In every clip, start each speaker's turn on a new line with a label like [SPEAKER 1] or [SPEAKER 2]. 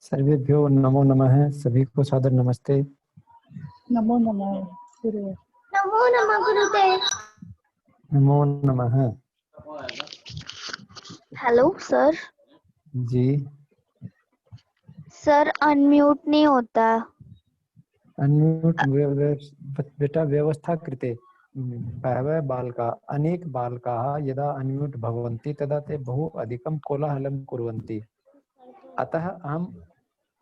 [SPEAKER 1] सर्वेभ्यो नमो नमः। सभी को सादर नमस्ते।
[SPEAKER 2] नमो नमः गुरु।
[SPEAKER 3] नमो नमः गुरुदेव।
[SPEAKER 1] नमो नमः।
[SPEAKER 3] Hello sir.
[SPEAKER 1] जी
[SPEAKER 3] सर अनम्यूट नहीं होता।
[SPEAKER 1] अनम्यूट बेटा व्यवस्था कृते बहवः बालका अनेक बालकाः यदा अनम्यूट भवन्ति तदा ते बहु अधिकं कोलाहलं कुर्वन्ति, अतः अहम्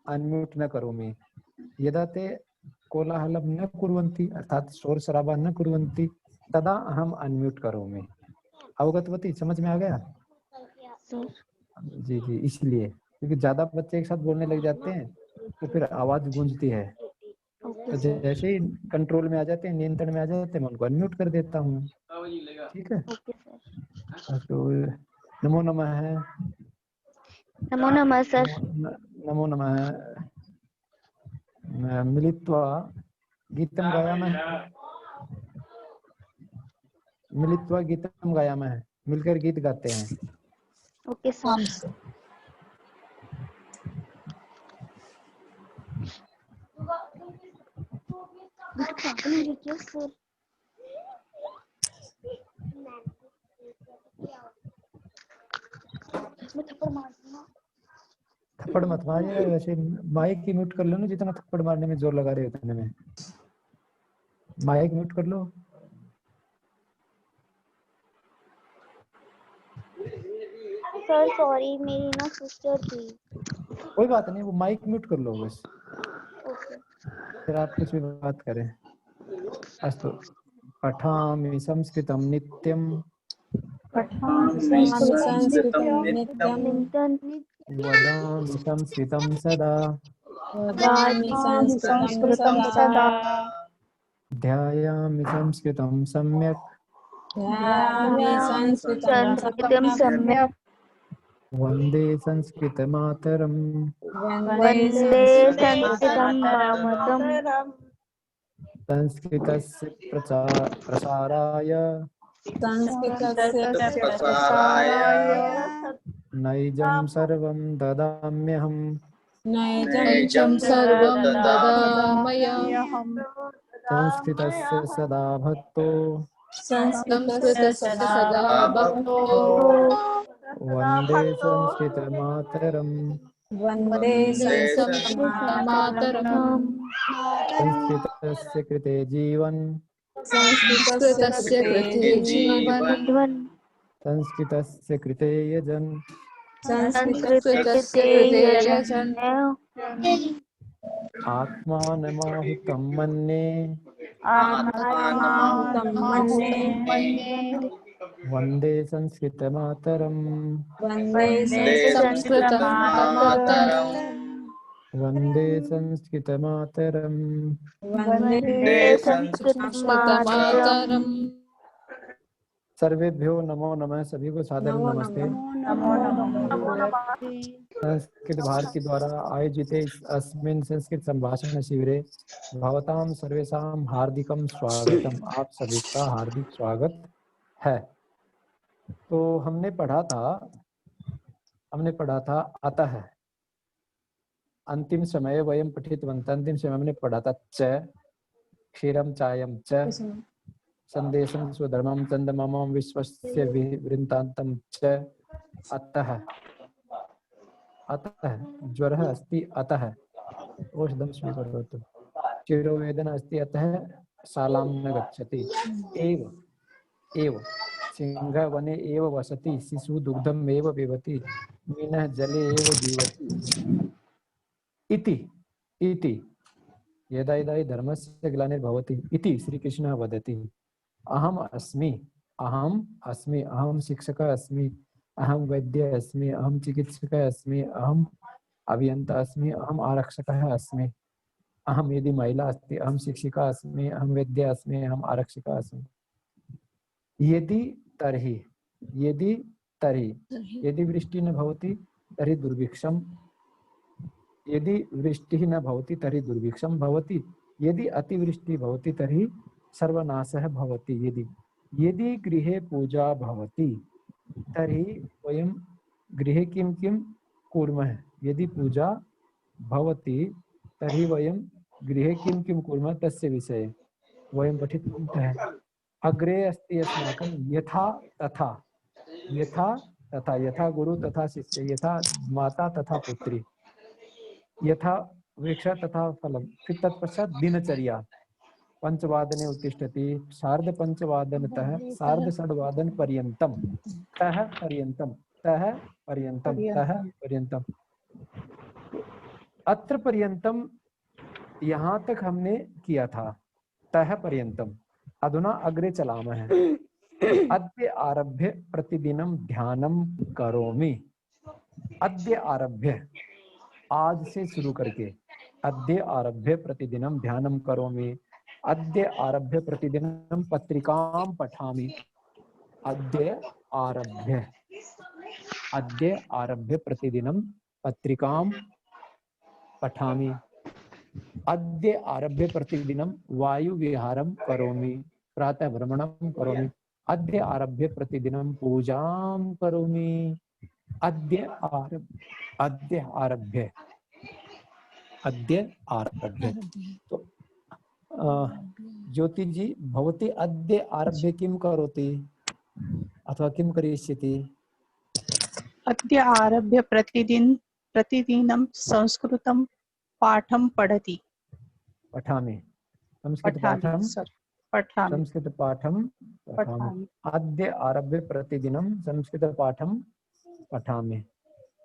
[SPEAKER 1] अनम्यूट न करोमि। यदा ते कोलाहलं न कुर्वन्ति अर्थात शोर शराबा न कुर्वन्ति तदा अहम अनम्यूट करोमि। अवगतवती? समझ में आ गया? जी जी, इसलिए क्योंकि ज्यादा बच्चे एक साथ बोलने लग जाते हैं तो फिर आवाज गूंजती है, तो जैसे ही कंट्रोल में आ जाते हैं, नियंत्रण में आ जाते हैं, मैं उनको अनम्यूट कर देता हूँ। ठीक है? तो नमो नमः है।
[SPEAKER 3] नमो नमः सर।
[SPEAKER 1] नमो नमः। मिलित्वा गीतं गायामः। मिलित्वा गीतं गायामः, मिलकर गीत गाते हैं।
[SPEAKER 3] Okay sir.
[SPEAKER 1] थप्पड़ मत मारिए, वैसे माइक की म्यूट कर लो ना, जितना थप्पड़ मारने में जोर लगा रहे हो उतने में माइक म्यूट कर लो।
[SPEAKER 3] सर सॉरी, मेरी ना सिस्टर थी।
[SPEAKER 1] कोई बात नहीं, वो माइक म्यूट कर लो बस।
[SPEAKER 3] ओके।
[SPEAKER 1] फिर आप कुछ भी बात करें। अस्तु। पठामि संस्कृतं नित्यं
[SPEAKER 2] पठामि संस्कृतं नित्यं
[SPEAKER 1] वदामि संस्कृतं सदा
[SPEAKER 2] वदामि संस्कृतं सदा
[SPEAKER 1] ध्यायामि संस्कृतं सम्यक्
[SPEAKER 2] ध्यायामि संस्कृतं
[SPEAKER 3] संस्कृतं
[SPEAKER 2] सम्यक्
[SPEAKER 1] वन्दे संस्कृतमातरम्
[SPEAKER 2] वन्दे
[SPEAKER 3] वन्दे संस्कृतं
[SPEAKER 2] मातरम्।
[SPEAKER 3] मातरम्।
[SPEAKER 1] संस्कृतस्य प्रसाराय
[SPEAKER 2] संस्कृतस्य प्रसाराय
[SPEAKER 1] नैजं सर्वं ददाम्यहम्
[SPEAKER 2] नैजं सर्वं ददाम्यहम्।
[SPEAKER 1] संस्कृतस्य सदा भक्तो
[SPEAKER 2] संस्कृतस्य सदा भक्तो
[SPEAKER 1] वन्दे संस्कृतमातरम्
[SPEAKER 2] वन्दे संस्कृतमातरम्।
[SPEAKER 1] संस्कृतस्य कृते जीवन्
[SPEAKER 2] संस्कृतस्य कृते जीवन्
[SPEAKER 1] संस्कृतस्य कृते यजन्
[SPEAKER 2] संस्कृतस्य कृते यजन्
[SPEAKER 1] आत्मानमाहुतं मन्ये
[SPEAKER 2] आत्मानमाहुतं मन्ये
[SPEAKER 1] वन्दे संस्कृतमातरम्
[SPEAKER 2] वन्दे संस्कृतमातरम्।
[SPEAKER 1] वन्दे संस्कृतमातरम्।
[SPEAKER 2] वन्दे संस्कृतमातरम्।
[SPEAKER 1] सर्वेभ्यो नमो नमः। सभी को सादर
[SPEAKER 2] नमो
[SPEAKER 1] नमस्ते।
[SPEAKER 2] नमः।
[SPEAKER 1] संस्कृत भारती द्वारा आयोजित अस्मिन् संस्कृत संभाषण शिविरे भवतां सर्वेषां हार्दिकं स्वागतम। आप सभी का हार्दिक स्वागत है। तो हमने पढ़ा था अतः। अंतिम समय वयं पठितवन्तः। अंतिम समय हमने पढ़ा था च क्षीरं चायं च संदेशं स्वधर्मं चन्दमामा विश्वस्य वृन्तान्तं च अतः। अतः ज्वरः अस्ति अतः औषधं स्वीकरोतु। शिरोवेदना अस्ति अतः शालां न गच्छति। एव सिंहवने एव वसति। शिशुः दुग्धम् एव पिबति। मीनः जले एव जीवति। इति यदा यदा हि धर्मस्य ग्लानिर्भवति इति श्रीकृष्णः वदति। अहम् अस्मि, अहं शिक्षकः अस्मि, अहं वैद्यः अस्मि, अहं चिकित्सकः अस्मि, अहम् अभियन्ता अस्मि, अहम् आरक्षकः अस्मि। अहं यदि महिला अस्ति, अहं शिक्षिका अस्मि, अहं वैद्यः अस्मि, अहम् आरक्षिका अस्मि। यदि वृष्टि न भवति तर्हि दुर्भिक्षं यदि वृष्टिः न भवति तर्हि दुर्भिक्षं भवति, यदि अतिवृष्टिः भवति तर्हि सर्वनाशः भवति। यदि गृहे पूजा भवति तर्हि वयं गृहे किं किं कुर्मः? यदि पूजा भवति तर्हि वयं गृहे किं किं कुर्मः तस्य विषये वयं पठितवन्तः। अग्रे अस्ति अस्माकं यथा तथा। यथा तथा, यथा गुरु तथा शिष्य, यथा माता तथा पुत्री, यथा वृक्ष तथा फलम। फिर तत्पश्चात दिनचर्या। पंचवादने उत्तिष्ठति, सार्धपंचवादनतः सार्धषड्वादन पर्यंतम, तः पर्यंतम, तः पर्यंतम, तः पर्यंतम। अत्र पर्यंतम यहाँ तक हमने किया था, तः पर्यंतम। अधुना अग्रे चलामः। अद्य आरभ्य प्रतिदिनं ध्यानं करोमि। अद्य आरभ्य, आज से शुरू करके, अद्य आरभ्य प्रतिदिनं ध्यानं करोमि। अद्य आरभ्य प्रतिदिनं पत्रिकां पठामि। अद्य आरभ्य, अद्य आरभ्य प्रतिदिनं पत्रिकां पठामि। अद्य आरभ्य प्रतिदिनं वायुविहारं करोमि, प्रातः भ्रमणं करोमि। अद्य आरभ्य प्रतिदिनं पूजां करोमि। अद्य आरभ्य, अद्य आरभ्य। तो ज्योति जी, भवती अद्य आरभ्य किं करोति अथवा किं करिष्यति?
[SPEAKER 4] अद्य आरभ्य प्रतिदिनं संस्कृतं पाठं पठति।
[SPEAKER 1] पठामि, संस्कृत पाठं,
[SPEAKER 4] पठामि।
[SPEAKER 1] संस्कृत पाठं पठामि। अद्य आरभ्य प्रतिदिनं संस्कृत पाठं पठामि।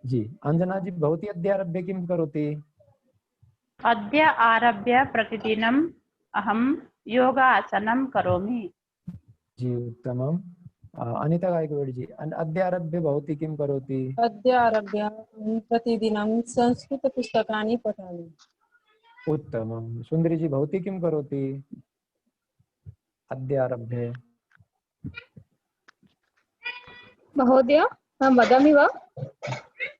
[SPEAKER 1] जी, अंजना जी, भवती अद्य आरभ्य किं करोति?
[SPEAKER 5] अद्य आरभ्य प्रतिदिनम् अहं योगासनं करोमि।
[SPEAKER 1] जी, उत्तमम्। अनिता गायकवाड़ जी, अद्य आरभ्य भवती किं करोति?
[SPEAKER 2] अद्य आरभ्य प्रतिदिनं संस्कृतपुस्तकानि पठामि।
[SPEAKER 1] उत्तमम्। सुंदरी जी, भवती किं करोति अद्य आरभ्य?
[SPEAKER 6] महोदय, अहं वदामि वा?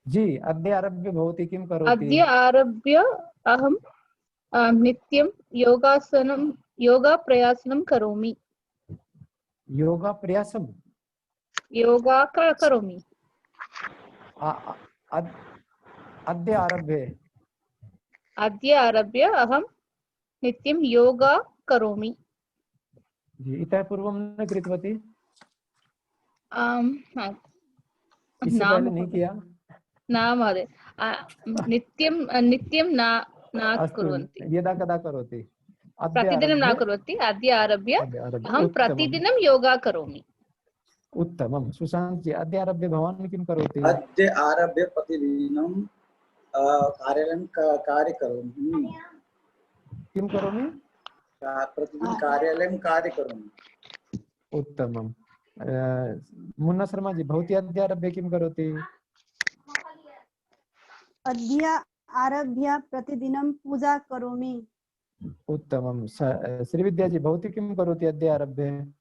[SPEAKER 1] जी, अद्य आरभ्य भवती किं करोति?
[SPEAKER 6] अद्य आरभ्य अहं नित्यं योगाप्रयासनं करोमि।
[SPEAKER 1] योगाप्रयासं?
[SPEAKER 6] योगा करोमि।
[SPEAKER 1] अद्य आरभ्य?
[SPEAKER 6] अद्य आरभ्य अहं नित्यं योगा करोमि।
[SPEAKER 1] जी, इतः पूर्वं न कृतवती? इससे पहले नहीं किया?
[SPEAKER 6] न महोदय, नित्यं न कुर्वन्ति।
[SPEAKER 1] यदा कदा करोति?
[SPEAKER 6] प्रतिदिनं न कुर्वन्ति। अद्य आरभ्य अहं प्रतिदिनं योगा करोमि।
[SPEAKER 1] उत्तमं। सुशांत जी, अद्य आरभ्य भवान् किं करोति?
[SPEAKER 7] अद्य आरभ्य प्रतिदिनं कार्यालयं कार्य करोमि।
[SPEAKER 1] किं करोमि?
[SPEAKER 7] प्रतिदिनं कार्यालयं कार्य करोमि।
[SPEAKER 1] उत्तमं। मुन्ना शर्मा जी, भवती अद्य आरभ्य किं करोति?
[SPEAKER 8] अद्य आरभ्य प्रतिदिनं पूजा करोमि।
[SPEAKER 1] उत्तमं। श्रीविद्या जी, भवती किं करोति अद्य आरभ्य?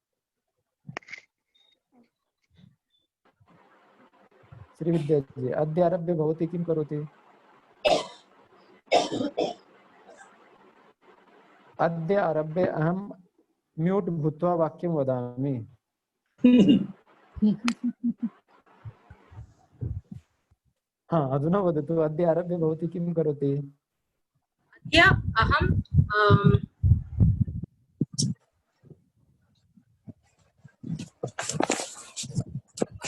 [SPEAKER 1] श्रीविद्या जी, अद्य आरभ्य भवती किं करोति? अद्य आरभ्य अहं म्यूट् भूत्वा वाक्यं वदामि। हाँ, अधुना वदतु, अद्य आरभ्य भवती किं करोति?
[SPEAKER 9] अद्य अहं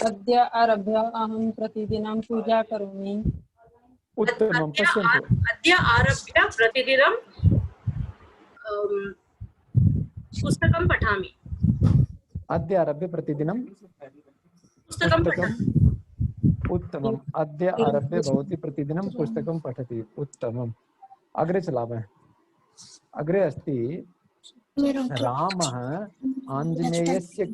[SPEAKER 2] अद्य आरभ्य अहं प्रतिदिनं पूजा करोमि।
[SPEAKER 1] उत्तमं। पश्यन्तु,
[SPEAKER 9] अद्य आरभ्य प्रतिदिनं पुस्तकं पठामि।
[SPEAKER 1] अद्य आरभ्य प्रतिदिनं
[SPEAKER 9] पुस्तकं पठामि।
[SPEAKER 1] उत्तमम्। अद्य आरभ्य भवती प्रतिदिनं पुस्तकं पठति। उत्तमम्। अग्रे चलामः। अग्रे अस्ति रामः आञ्जनेयस्य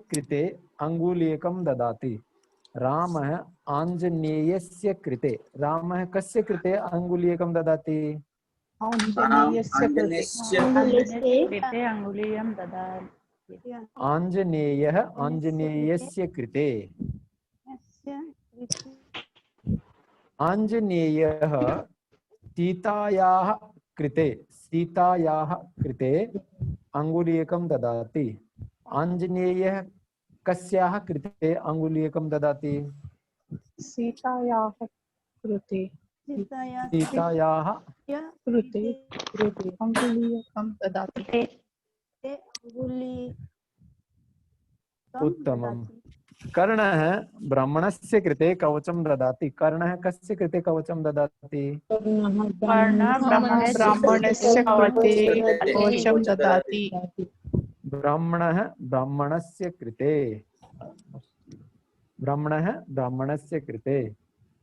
[SPEAKER 1] कृते अङ्गुलीयकं ददाति। रामः आञ्जनेयस्य कृते, रामः कस्य कृते अङ्गुलीयकं ददाति?
[SPEAKER 4] आञ्जनेयस्य
[SPEAKER 5] कृते अङ्गुलीयं ददाति।
[SPEAKER 1] आञ्जनेयः आञ्जनेयस्य कृते आञ्जनेयः सीतायाः कृते अङ्गुलीयकं ददाति। आञ्जनेयः कस्याः कृते अङ्गुलीयकं ददाति?
[SPEAKER 4] सीतायाः कृते
[SPEAKER 1] सीतायाः
[SPEAKER 4] कृते अङ्गुलीयकं ददाति।
[SPEAKER 1] उत्तमम्। कर्णः ब्राह्मणस्य कृते कवचं ददाति। कर्णः कस्य कृते कवचं ददाति?
[SPEAKER 4] ब्राह्मणस्य कृते कवचं ददाति।
[SPEAKER 1] ब्राह्मणः ब्राह्मणस्य कृते।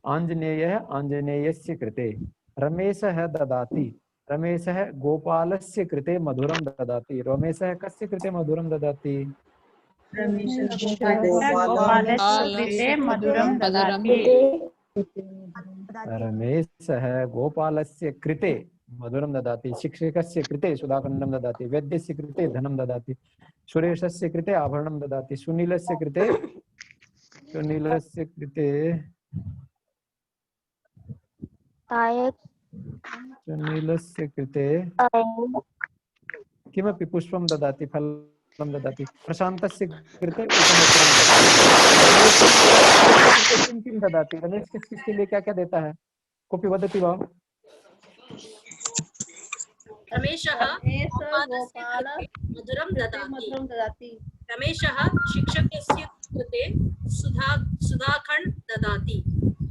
[SPEAKER 1] आञ्जनेयः आञ्जनेयस्य कृते। रमेशः ददाति। रमेशः गोपालस्य कृते मधुरं ददाति। रमेशः कस्य कृते मधुरं ददाति?
[SPEAKER 5] गोपालस्य मधुरं ददाति।
[SPEAKER 1] रमेशः गोपालस्य कृते मधुरं ददाति। शिक्षकस्य कृते सुधाखण्डं ददाति। वैद्यस्य कृते धनं ददाति। सुरेशस्य कृते आभरणं ददाति। सुनीलस्य कृते किमपि पुष्पं ददाति, फलं ददाति। प्रशान्तस्य कृते उपनेत्रं ददाति। किं ददाति? रमेश किसके लिए क्या क्या देता है? कोऽपि वदति वा?
[SPEAKER 9] रमेशः गोपालस्य कृते मधुरं ददाति। रमेशः शिक्षकस्य कृते सुधाखण्डं ददाति।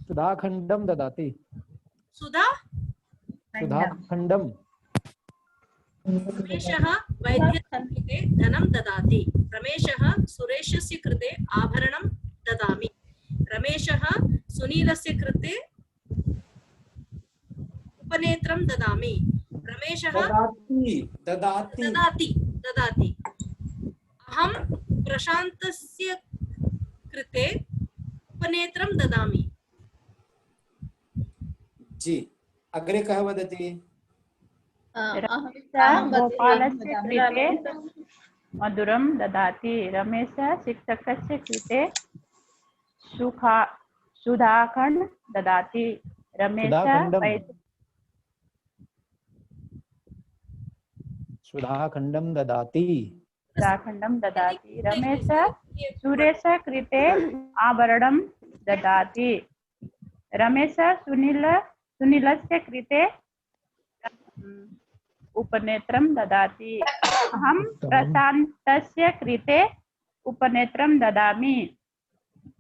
[SPEAKER 1] सुधाखण्डं ददाति। सुधाखण्डं।
[SPEAKER 9] रमेशः वैद्यस्य कृते धनं ददाति। रमेशः सुरेशस्य कृते आभरणं ददामि। रमेशः सुनीलस्य कृते उपनेत्रं ददामि। रमेशः ददाति। अहं प्रशान्तस्य कृते उपनेत्रं ददामि।
[SPEAKER 7] जी अग्रे कः वदति?
[SPEAKER 5] गोपालस्य कृते मधुरं ददाति। रमेशः शिक्षकस्य कृते सुधाखण्डं ददाति।
[SPEAKER 1] सुधाखण्डं ददाति।
[SPEAKER 5] रमेशः सुरेशस्य कृते आभरणं ददाति। रमेशः सुनीलस्य कृते उपनेत्रं ददाति। अहं प्रशान्तस्य कृते उपनेत्रं ददामि।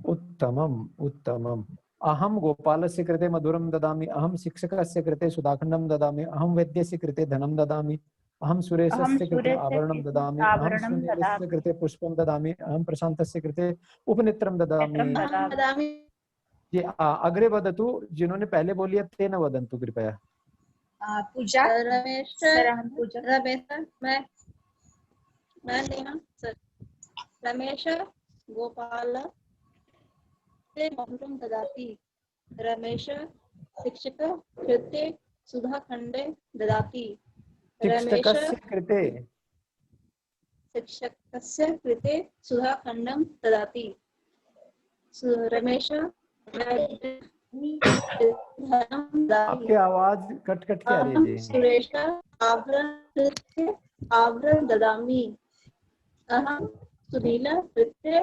[SPEAKER 1] उत्तमम्। अहं गोपालस्य कृते मधुरं ददामि। अहं शिक्षकस्य कृते सुधाखण्डं ददामि। अहं वैद्यस्य कृते धनं ददामि। अहं सुरेशस्य कृते आभरणं ददामि। अहं सुनीलस्य कृते पुष्पं ददामि। अहं प्रशान्तस्य कृते उपनेत्रं ददामि। जी अग्रे वदतु। जिन्होंने पहले बोलिया ते न वदन्तु कृपया।
[SPEAKER 10] पूजा रमेश रमेश गोपाल से मधुरं ददाति। रमेश शिक्षक कृते सुधाखण्डे ददाति।
[SPEAKER 1] शिक्षकस्य
[SPEAKER 10] कृते सुधाखण्डं ददाति। रमेश
[SPEAKER 1] आपकी आवाज कट के आ रही है जी।
[SPEAKER 10] सुरेश आभरण ददामि। अहं सुनील कृते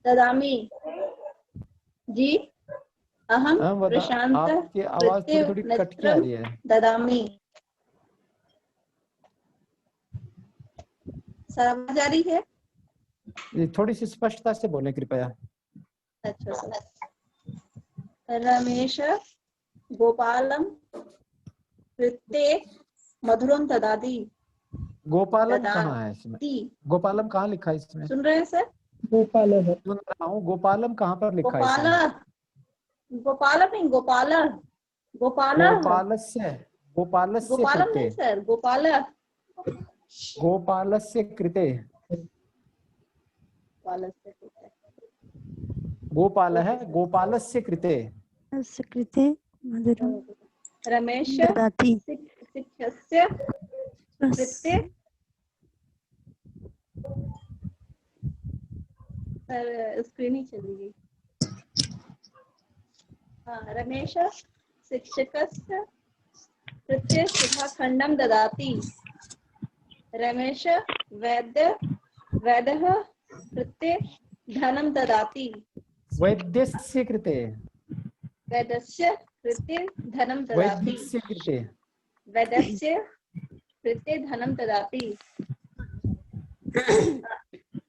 [SPEAKER 10] ददामि। जी अहं प्रशांत कृते ददामि। आवाज आ रही है?
[SPEAKER 1] थोड़ी सी स्पष्टता से बोले कृपया।
[SPEAKER 10] अच्छा सर। रमेश गोपालम कृते मधुरं ददाति।
[SPEAKER 1] गोपालम कहाँ है इसमें? गोपालम कहाँ लिखा है इसमें?
[SPEAKER 10] सुन रहे हैं सर?
[SPEAKER 1] सुन रहा हूँ। गोपालम कहाँ पर लिखा है?
[SPEAKER 10] गोपालम नहीं,
[SPEAKER 1] गोपालस्य कृते गोपालस्य कृते
[SPEAKER 8] मधुरं
[SPEAKER 10] रमेश
[SPEAKER 8] ददाति।
[SPEAKER 10] शिक्षकस्य कृते सर स्क्रीन ही चली गई। रमेश शिक्षकस्य कृते सुधाखण्डं ददाति। रमेश वैद्यः कृते धनं ददाति।
[SPEAKER 1] वैद्यस्य कृते
[SPEAKER 10] वैद्यस्य कृते धनं ददाति।
[SPEAKER 1] वैद्यस्य कृते
[SPEAKER 10] वैद्यस्य कृते धनं ददाति।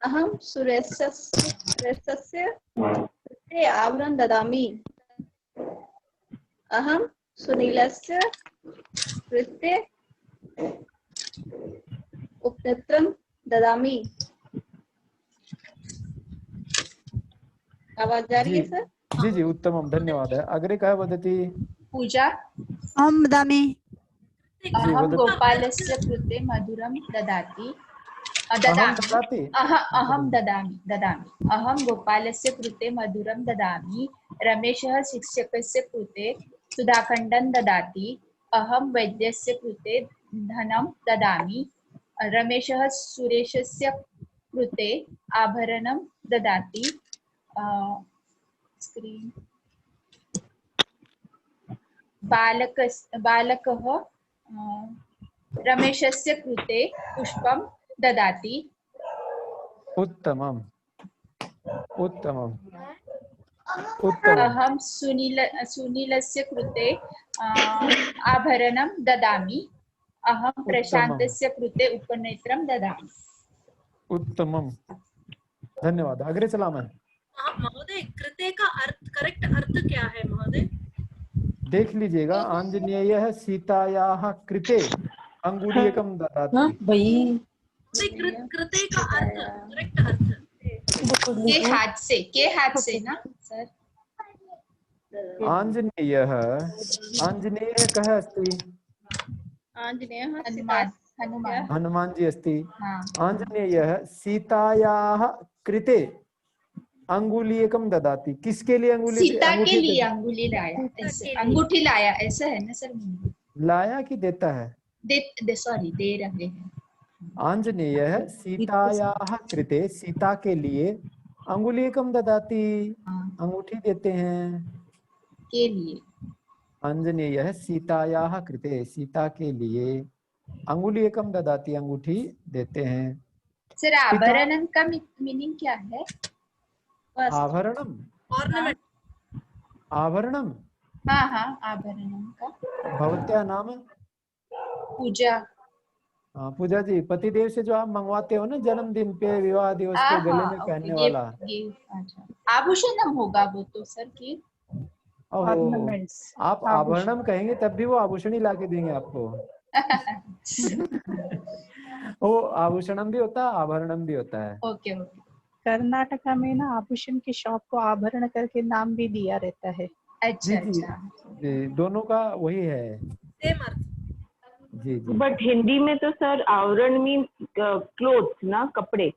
[SPEAKER 10] अहं सुरेशस्य कृते आभरणं ददामि। अहं सुनीलस्य कृते उपनेत्रं ददामि। आवाज जा रही है सर?
[SPEAKER 1] जी जी उत्तमं धन्यवादः। अग्रे कः वदति?
[SPEAKER 4] पूजा
[SPEAKER 8] अहं वदामि।
[SPEAKER 4] अहं
[SPEAKER 1] वदतु।
[SPEAKER 4] गोपालस्य कृते मधुरं ददाति
[SPEAKER 1] अहं ददाति
[SPEAKER 4] अहं ददामि। अहं गोपालस्य कृते मधुरं ददामि। रमेशः शिक्षकस्य कृते सुधाखण्डं ददाति। अहं वैद्यस्य कृते धनं ददामि। रमेशः सुरेशस्य कृते आभरणं ददाति। बालकः रमेशस्य कृते पुष्पं ददाति।
[SPEAKER 1] उत्तमम् उत्तमम् उत्तमम्।
[SPEAKER 4] अहं सुनीलस्य कृते आभरणं ददामि। अहं प्रशान्तस्य कृते उपनेत्रं ददामि।
[SPEAKER 1] उत्तमम् धन्यवादः। अग्रे चलामः।
[SPEAKER 9] महोदय कृते का अर्थ करेक्ट अर्थ क्या है महोदय?
[SPEAKER 1] देख लीजिएगा, आंजनेयः सीतायाः कृते अंगुलीयकं ददाति।
[SPEAKER 9] कृते का अर्थ करेक्ट अर्थ
[SPEAKER 4] के हाथ से ना सर?
[SPEAKER 1] आंजनेयः कः अस्ति? हनुमान जी अस्ति। आंजनेयः सीतायाः कृते अंगुलीयकं ददाति। किसके लिए अंगुली?
[SPEAKER 4] सीता के लिए अंगुली लाया, अंगूठी लाया, ऐसा है ना सर?
[SPEAKER 1] लाया कि देता है?
[SPEAKER 4] सॉरी दे रहे हैं।
[SPEAKER 1] आंजनेयः सीतायाः कृते, सीता के लिए अंगुलीयकं ददाति, अंगूठी देते हैं।
[SPEAKER 4] के लिए
[SPEAKER 1] आंजनेयः सीतायाः कृते, सीता के लिए अंगुलीयकं ददाति, अंगूठी देते हैं।
[SPEAKER 4] सर आभरणम का मीनिंग क्या है?
[SPEAKER 1] आभरणम
[SPEAKER 9] ऑर्नामेंट।
[SPEAKER 1] आभरणम
[SPEAKER 4] हाँ आभरणम का।
[SPEAKER 1] भवत्या नाम?
[SPEAKER 4] पूजा।
[SPEAKER 1] पूजा जी, पतिदेव से जो आप मंगवाते हो ना जन्मदिन पे, विवाह दिवस पे गले में पहनने वाला
[SPEAKER 4] अच्छा, आभूषणम होगा वो तो सर की।
[SPEAKER 1] आप आभरणम कहेंगे तब भी वो आभूषण ही लाके देंगे आपको। वो आभूषणम भी होता है, आभरणम भी होता है।
[SPEAKER 4] ओके।
[SPEAKER 5] कर्नाटका में ना आभूषण की शॉप को आभरण करके नाम भी दिया रहता है।
[SPEAKER 4] अच्छा
[SPEAKER 1] जी, दोनों का वही है,
[SPEAKER 9] सेम अर्थ।
[SPEAKER 1] जी।
[SPEAKER 11] बट हिंदी में तो सर आवरण मीन क्लोथ्स ना, कपड़े।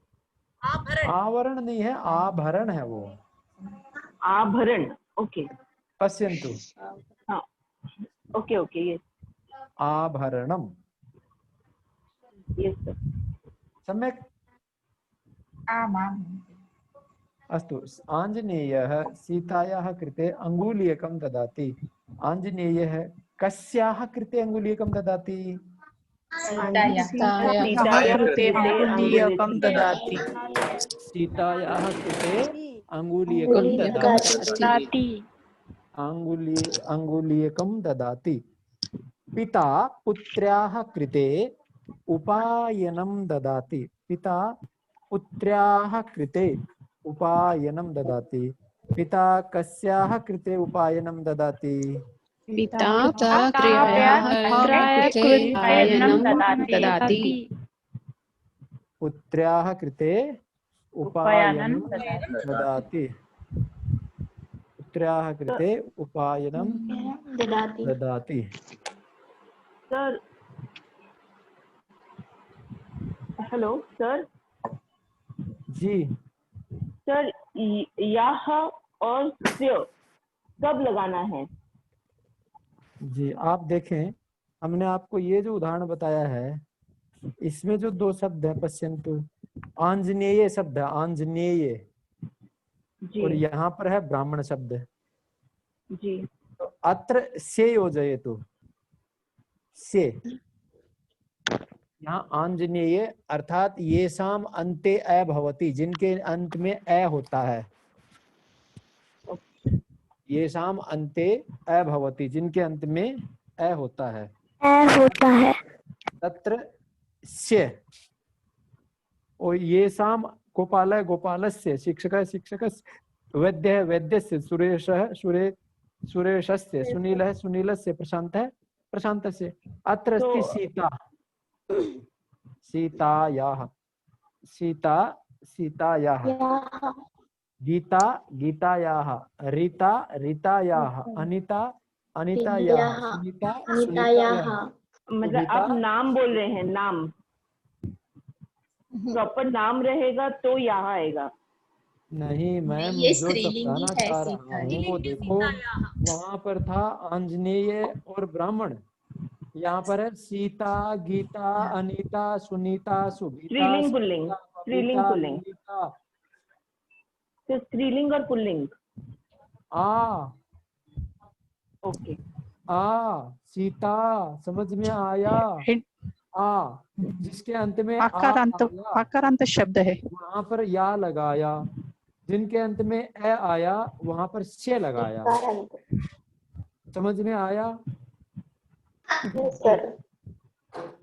[SPEAKER 1] आवरण नहीं है, आभरण है वो।
[SPEAKER 11] आभरण, ओके।
[SPEAKER 1] पश्यन्तु।
[SPEAKER 11] हाँ, ओके यस।
[SPEAKER 1] आभरणम।
[SPEAKER 11] Yes sir.
[SPEAKER 1] सम्यक्।
[SPEAKER 4] आमाम्।
[SPEAKER 1] अस्तु। आंजनेयः सीतायाः कृते अंगुलीयकं ददाति। आंजनेयः कस्याः कृते अंगुलीयकं ददाति?
[SPEAKER 5] सीतायाः कृते अंगुलीयकं ददाति।
[SPEAKER 1] सीतायाः कृते अंगुलीयकं ददाति। अंगुलीयकं ददाति। पिता पुत्र्याः कृते उपायनं ददाति। पिता पुत्र्याः कृते उपायनं ददाति। पिता कस्याः कृते उपायनं ददाति?
[SPEAKER 4] पिता
[SPEAKER 5] पुत्र्याः कृते
[SPEAKER 1] पुत्र्याः कृते उपायनं ददाति। पुत्र्याः कृते उपायनं ददाति।
[SPEAKER 11] Sir hello sir.
[SPEAKER 1] जी
[SPEAKER 11] सर, यह और स्य कब लगाना है?
[SPEAKER 1] जी, आप देखें, हमने आपको ये जो उदाहरण बताया है, इसमें जो दो शब्द है, पश्यन्तु, आंजनेय शब्द है, आंजनेय, और यहाँ पर है ब्राह्मण शब्द।
[SPEAKER 11] जी।
[SPEAKER 1] तो अत्र से योजयतु, से यहाँ आंजनेय अर्थात येषाम अन्ते अ भवति, जिनके अंत में अ होता है। येषाम अन्ते अ भवति, जिनके अंत में अ होता है। तत्र से, और येषाम गोपाल गोपालस्य, शिक्षक शिक्षकस्य, वैद्य वैद्यस्य, सुरेशः सुरेशस्य, सुनीलः सुनीलस्य, प्रशान्तः प्रशान्तस्य। अत्र अस्ति सीता, सीतायाः, सीता सीतायाः, गीता गीतायाः, रीता रीतायाः, अनिता अनितायाः, सुनीता सुनीतायाः।
[SPEAKER 11] मतलब आप नाम बोल रहे हैं, नाम प्रॉपर नाम रहेगा तो यहाँ आएगा।
[SPEAKER 1] नहीं मैम,
[SPEAKER 4] ये
[SPEAKER 1] जो
[SPEAKER 4] स्त्रीलिंगी
[SPEAKER 1] समझाना
[SPEAKER 4] है
[SPEAKER 1] चाह
[SPEAKER 4] सीता
[SPEAKER 1] रहा
[SPEAKER 4] जी।
[SPEAKER 1] हूँ वो देखो, वहां पर था आंजनेय और ब्राह्मण, यहाँ पर है सीता गीता अनीता सुनीता सुगीता
[SPEAKER 11] स्त्रीलिंग पुल्लिंग, स्त्रीलिंग पुल्लिंग,
[SPEAKER 1] ललिता।
[SPEAKER 11] तो स्त्रीलिंग और पुल्लिंग। ओके,
[SPEAKER 1] सीता, समझ में आया? जिसके अंत में
[SPEAKER 5] आकारांत शब्द है,
[SPEAKER 1] वहां पर या लगाया, जिनके अंत में ए आया वहां पर से लगाया। समझ में आया?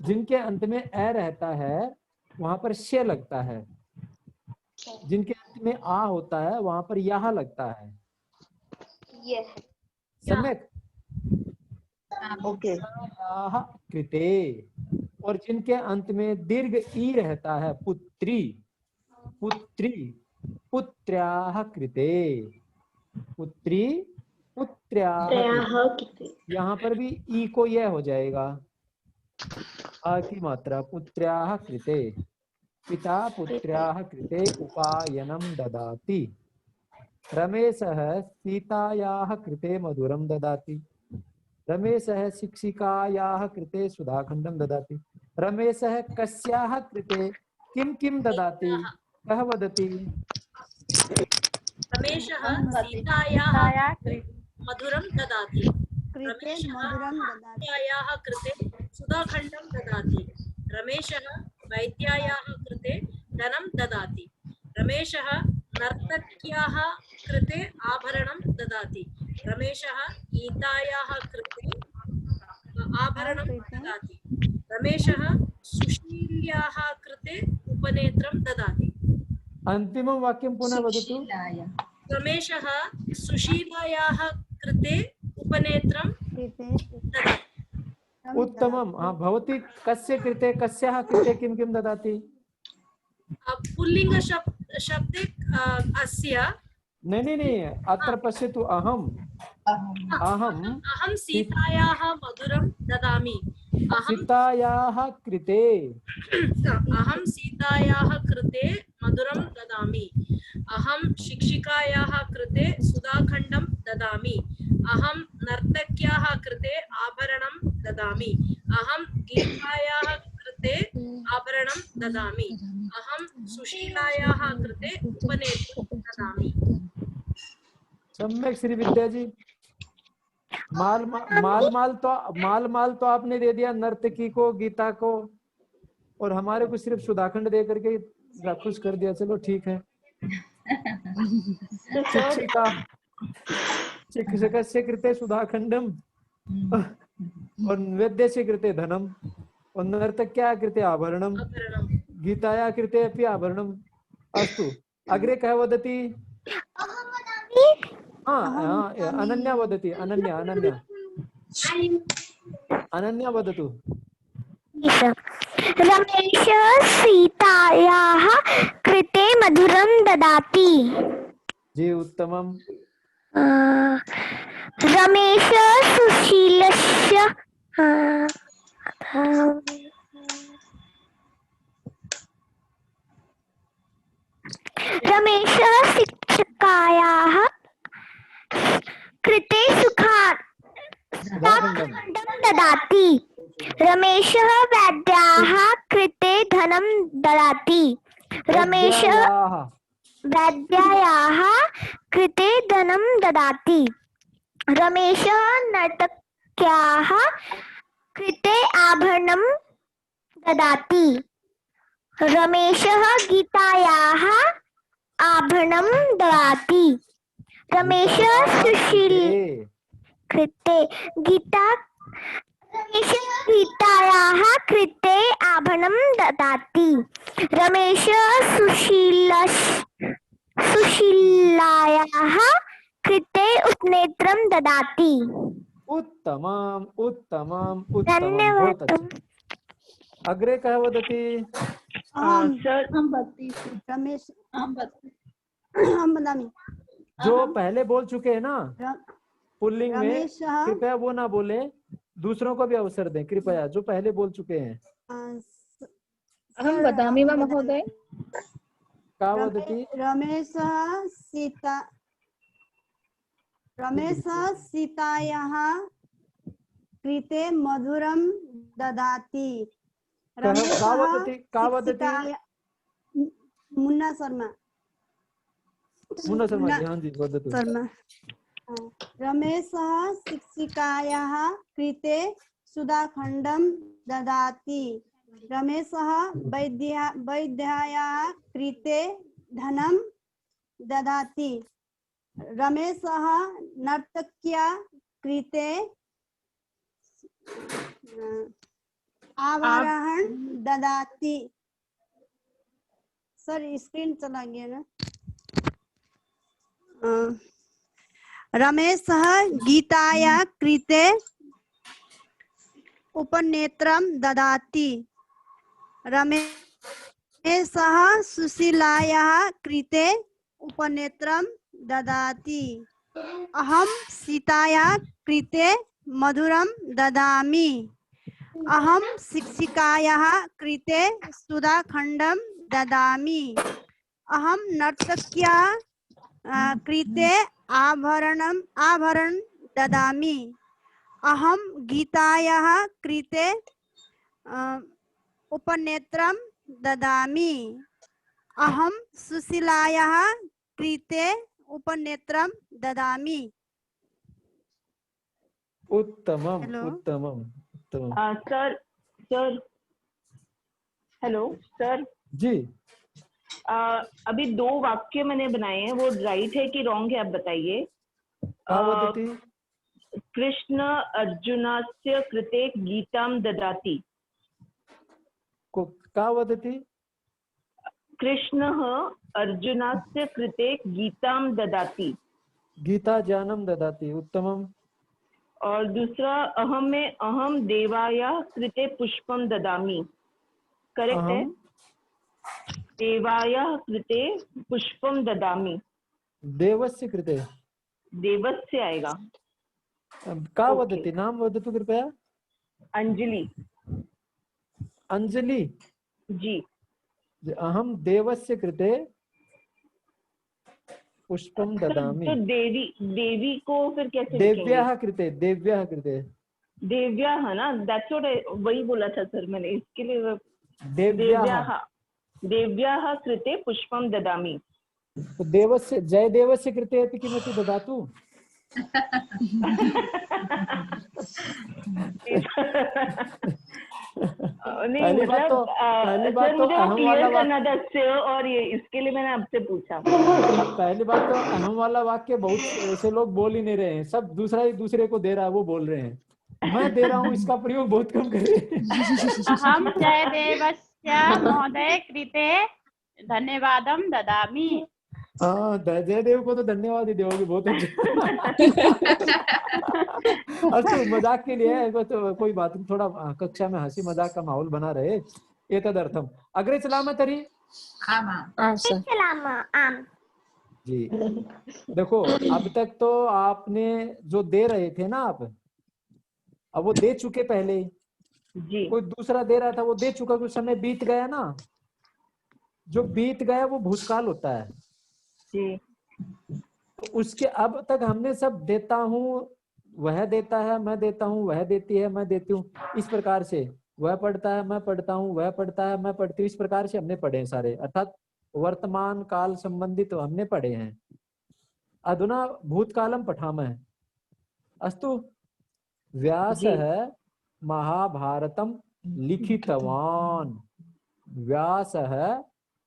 [SPEAKER 1] जिनके अंत में ए रहता है वहां पर से लगता है, जिनके अंत में आ होता है वहां पर यह लगता है। सम्यक?
[SPEAKER 11] ओके।
[SPEAKER 1] कृते, और जिनके अंत में दीर्घ ई रहता है, पुत्री पुत्री, पुत्र्याः कृते, पुत्री पुत्र्याः कृते। यहाँ पर भी ई को यह हो जाएगा, आ की मात्रा, पुत्र्याः कृते, पिता पुत्र्याः कृते उपायनं ददाति। रमेशः सीतायाः कृते मधुरं ददाति। रमेशः शिक्षिकायाः कृते सुधाखण्डं ददाति। रमेशः कस्याः कृते किं किं ददाति? कः वदति?
[SPEAKER 9] रमेशः सीतायाः मधुरं ददाति। रमेशः सीतायाः कृते सुधाखण्डं ददाति। रमेशः वैद्यायाः कृते धनं ददाति। रमेशः नर्तक्याः कृते आभरणं ददाति। रमेशः गीतायाः कृते आभरणं ददाति। रमेशः सुशील्याः कृते उपनेत्रं ददाति।
[SPEAKER 1] अंतिमं वाक्यं पुनः वदतु।
[SPEAKER 9] रमेशः सुशीलायाः कृते उपनेत्रं ददाति।
[SPEAKER 1] उत्तमं। भवती कस्य कृते, कस्याः कृते किं किं ददाति?
[SPEAKER 9] पुल्लिंग शब्दे अस्य।
[SPEAKER 1] नहीं, अत्र पश्यतु, अहं
[SPEAKER 9] सीतायाः मधुरं ददामि।
[SPEAKER 1] सीतायाः कृते,
[SPEAKER 9] अहं सीतायाः कृते मधुरं ददामि। अहं शिक्षिकायाः कृते सुधाखण्डं ददामि। अहं नर्तक्याः कृते आभरणं ददामि। अहं गीतायाः कृते आभरणं ददामि। अहं सुशीलायाः कृते उपनेत्रं ददामि।
[SPEAKER 1] सम्यक श्री विद्या जी। माल तो आपने दे दिया नर्तकी को, गीता को, और हमारे को सिर्फ सुधाखंड दे करके खुश कर दिया। चलो ठीक है। शिक्षकस्य कृते सुधाखंडम और वैद्यस्य कृते धनम और नर्तक्या कृते आभरणम, गीताया कृते अपि आभरणम। अस्तु, अग्रे कः वदति? अनन्या वदति। अनन्या वदतु।
[SPEAKER 3] रमेश सीतायाः कृते मधुरं ददाति।
[SPEAKER 1] जी उत्तमम्।
[SPEAKER 3] रमेश सुशीलस्य रमेश शिक्षकायाः कृते सुधाखण्डं ददाति। रमेशः वैद्याः कृते धनं ददाति। रमेशः वैद्यायाः कृते धनं ददाति। रमेशः नर्तक्याः कृते आभरणं ददाति। रमेशः गीतायाः आभरणं ददाति। रमेशः सुशील कृते गीतायाः कृते आभरणं ददाति। रमेशः सुशीलायाः कृते उपनेत्रं ददाति।
[SPEAKER 1] उत्तमम् उत्तमम् उत्तमम्, बहुत अच्छा। अग्रे कः वदति?
[SPEAKER 11] सर
[SPEAKER 8] रमेश
[SPEAKER 10] अहं वदामि।
[SPEAKER 8] हम बदामी
[SPEAKER 1] जो पहले बोल चुके हैं ना पुल्लिंग में,
[SPEAKER 8] रमेशः
[SPEAKER 1] कृपया वो ना बोले, दूसरों को भी अवसर दें कृपया, जो पहले बोल चुके हैं।
[SPEAKER 6] अहं वदामि वा महोदय?
[SPEAKER 1] का वदति?
[SPEAKER 8] रमेशः सीतायाः कृते मधुरं ददाति।
[SPEAKER 1] का वदति? का वदति?
[SPEAKER 8] मुन्ना शर्मा
[SPEAKER 1] मुन्ना शर्मा जी, हाँ जी वदतु।
[SPEAKER 8] रमेशः शिक्षिकायाः कृते सुधाखण्डं ददाति। रमेशः वैद्यायाः कृते धनं ददाति। रमेशः नर्तक्या कृते आभरण ददाति। सर स्क्रीन चला गया ना। रमेशः गीताया कृते उपनेत्रं ददाति। रमेशः सुशीलायाः कृते उपनेत्रं ददाति। अहं सीतायाः कृते मधुरं ददामि। अहं शिक्षिकायाः कृते सुधाखण्डं ददामि। अहं नर्तक्या कृते आभरणं ददामि। अहं गीतायाः कृते उपनेत्रं ददामि। अहं सुशीलायाः कृते उपनेत्रं ददामि।
[SPEAKER 1] उत्तमम् उत्तमम् उत्तमम्।
[SPEAKER 11] सर हेलो सर
[SPEAKER 1] जी।
[SPEAKER 11] अभी 2 वाक्य मैंने बनाए हैं, वो राइट है कि रॉन्ग है आप बताइए। कृष्ण अर्जुनस्य कृते गीतां ददाति।
[SPEAKER 1] का वदति?
[SPEAKER 11] कृष्णः अर्जुनस्य कृते गीतां ददाति।
[SPEAKER 1] गीता ज्ञानम ददाति, उत्तमम्।
[SPEAKER 11] और दूसरा अहम देवाया कृते पुष्पम ददामि, करेक्ट है? देवाया कृते पुष्पम ददामि।
[SPEAKER 1] देवस्य कृते,
[SPEAKER 11] देवस्य आएगा।
[SPEAKER 1] का वदति? नाम वदतु कृपया।
[SPEAKER 11] अंजलि।
[SPEAKER 1] अंजलि
[SPEAKER 11] जी।
[SPEAKER 1] अहम देवस्य कृते पुष्पम ददामि।
[SPEAKER 11] तो देवी को फिर कैसे?
[SPEAKER 1] देव्याः कृते, देव्याः कृते।
[SPEAKER 11] देव्या है ना, दैट्स व्हाट वही बोला था सर मैंने, इसके लिए देव्याः कृते पुष्पम ददामि।
[SPEAKER 1] तो देवस्य, जय देवस्य कृते अपि किमपि ददातु।
[SPEAKER 11] नहीं मतलब सर मुझे क्लियर करना था इससे, और ये इसके लिए मैंने आपसे पूछा।
[SPEAKER 1] पहली बात तो अहम वाला वाक्य बहुत ऐसे लोग बोल ही नहीं रहे हैं, सब दूसरा ही दूसरे को दे रहा है, वो बोल रहे हैं। मैं दे रहा हूँ, इसका प्रयोग बहुत कम करें।
[SPEAKER 5] अहम जयदेवस्य महोदय कृते धन्यवादं ददामि।
[SPEAKER 1] हाँ, जयदेव को तो धन्यवाद ही दोगे, बहुत अच्छा। अच्छा, मजाक के लिए है, तो कोई बात नहीं, थोड़ा कक्षा में हंसी मजाक का माहौल बना रहे, एतदर्थम। अग्रे चलामः तर्हि। जी देखो, अब तक तो आपने जो दे रहे थे ना आप, अब वो दे चुके पहले ही
[SPEAKER 11] जी।
[SPEAKER 1] कोई दूसरा दे रहा था, वो दे चुका, कुछ समय बीत गया ना, जो बीत गया वो भूतकाल होता है
[SPEAKER 11] जी।
[SPEAKER 1] तो उसके अब तक हमने सब देता हूँ, वह देता है, मैं देता हूँ, वह देती है, मैं देती हूँ, इस प्रकार से वह पढ़ता है, मैं पढ़ता हूँ, वह पढ़ता है, मैं पढ़ती हूँ, इस प्रकार से हमने पढ़े हैं सारे, अर्थात वर्तमान काल संबंधित हमने पढ़े हैं। अधुना भूतकालम पठामः। अस्तु। व्यासः महाभारतं लिखितवान्। व्यासः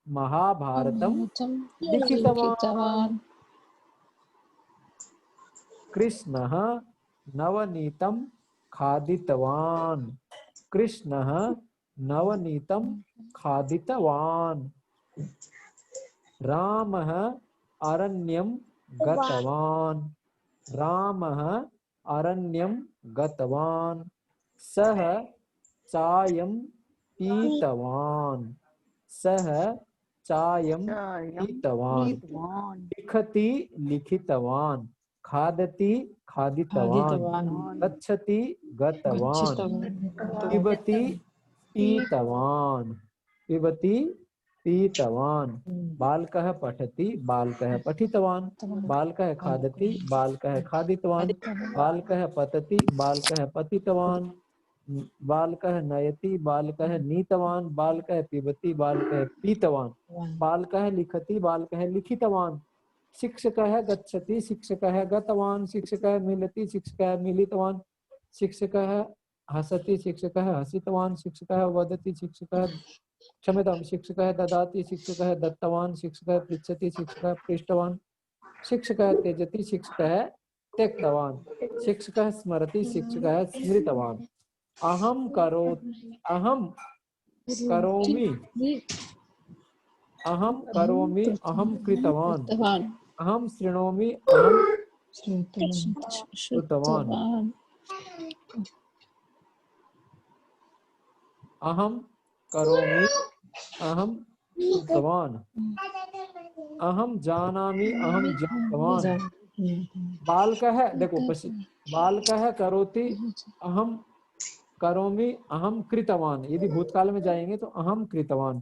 [SPEAKER 1] महाभारतं लिखितवान्। कृष्णः नवनीतं खादितवान्। कृष्णः नवनीतं खादितवान्। रामः अरण्यं गतवान्। रामः अरण्यं गतवान्। सः चायं पीतवान्। सः चायं पीतवान्। लिखति लिखितवान्। खादति खादितवान्। गच्छति गतवान्। पिबति पीतवान्। पिबति पीतवान्। बालकः पठति बालकः पठितवान्। बालकः खादति बालकः खादितवान्। बालकः पतति बालकः पतितवान्। बालकः नयति बालकः नीतवान्। बालकः पिबति बालकः पीतवान्। बालकः लिखति बालकः लिखितवान्। शिक्षकः गच्छति शिक्षकः गतवान्। शिक्षकः मिलति शिक्षकः मिलितवान्। शिक्षकः हसति शिक्षकः हसितवान्। शिक्षकः वदति शिक्षकः क्षम्यतां शिक्षकः ददाति शिक्षकः दत्तवान्। शिक्षकः पृच्छति शिक्षकः पृष्टवान्। शिक्षकः त्यजति शिक्षकः त्यक्तवान्। शिक्षकः स्मरति शिक्षकः स्मृतवान्। अहं करोमि अहं करोमि अहं कृतवान्। अहं शृणोमि अहं श्रुतवान्। अहं करोमि अहं श्रुतवान्। अहं जानामि अहं ज्ञातवान्। बालकः देखो बालकः करोति अहं करोमि अहम कृतवान। यदि भूतकाल में जाएंगे तो अहम कृतवान।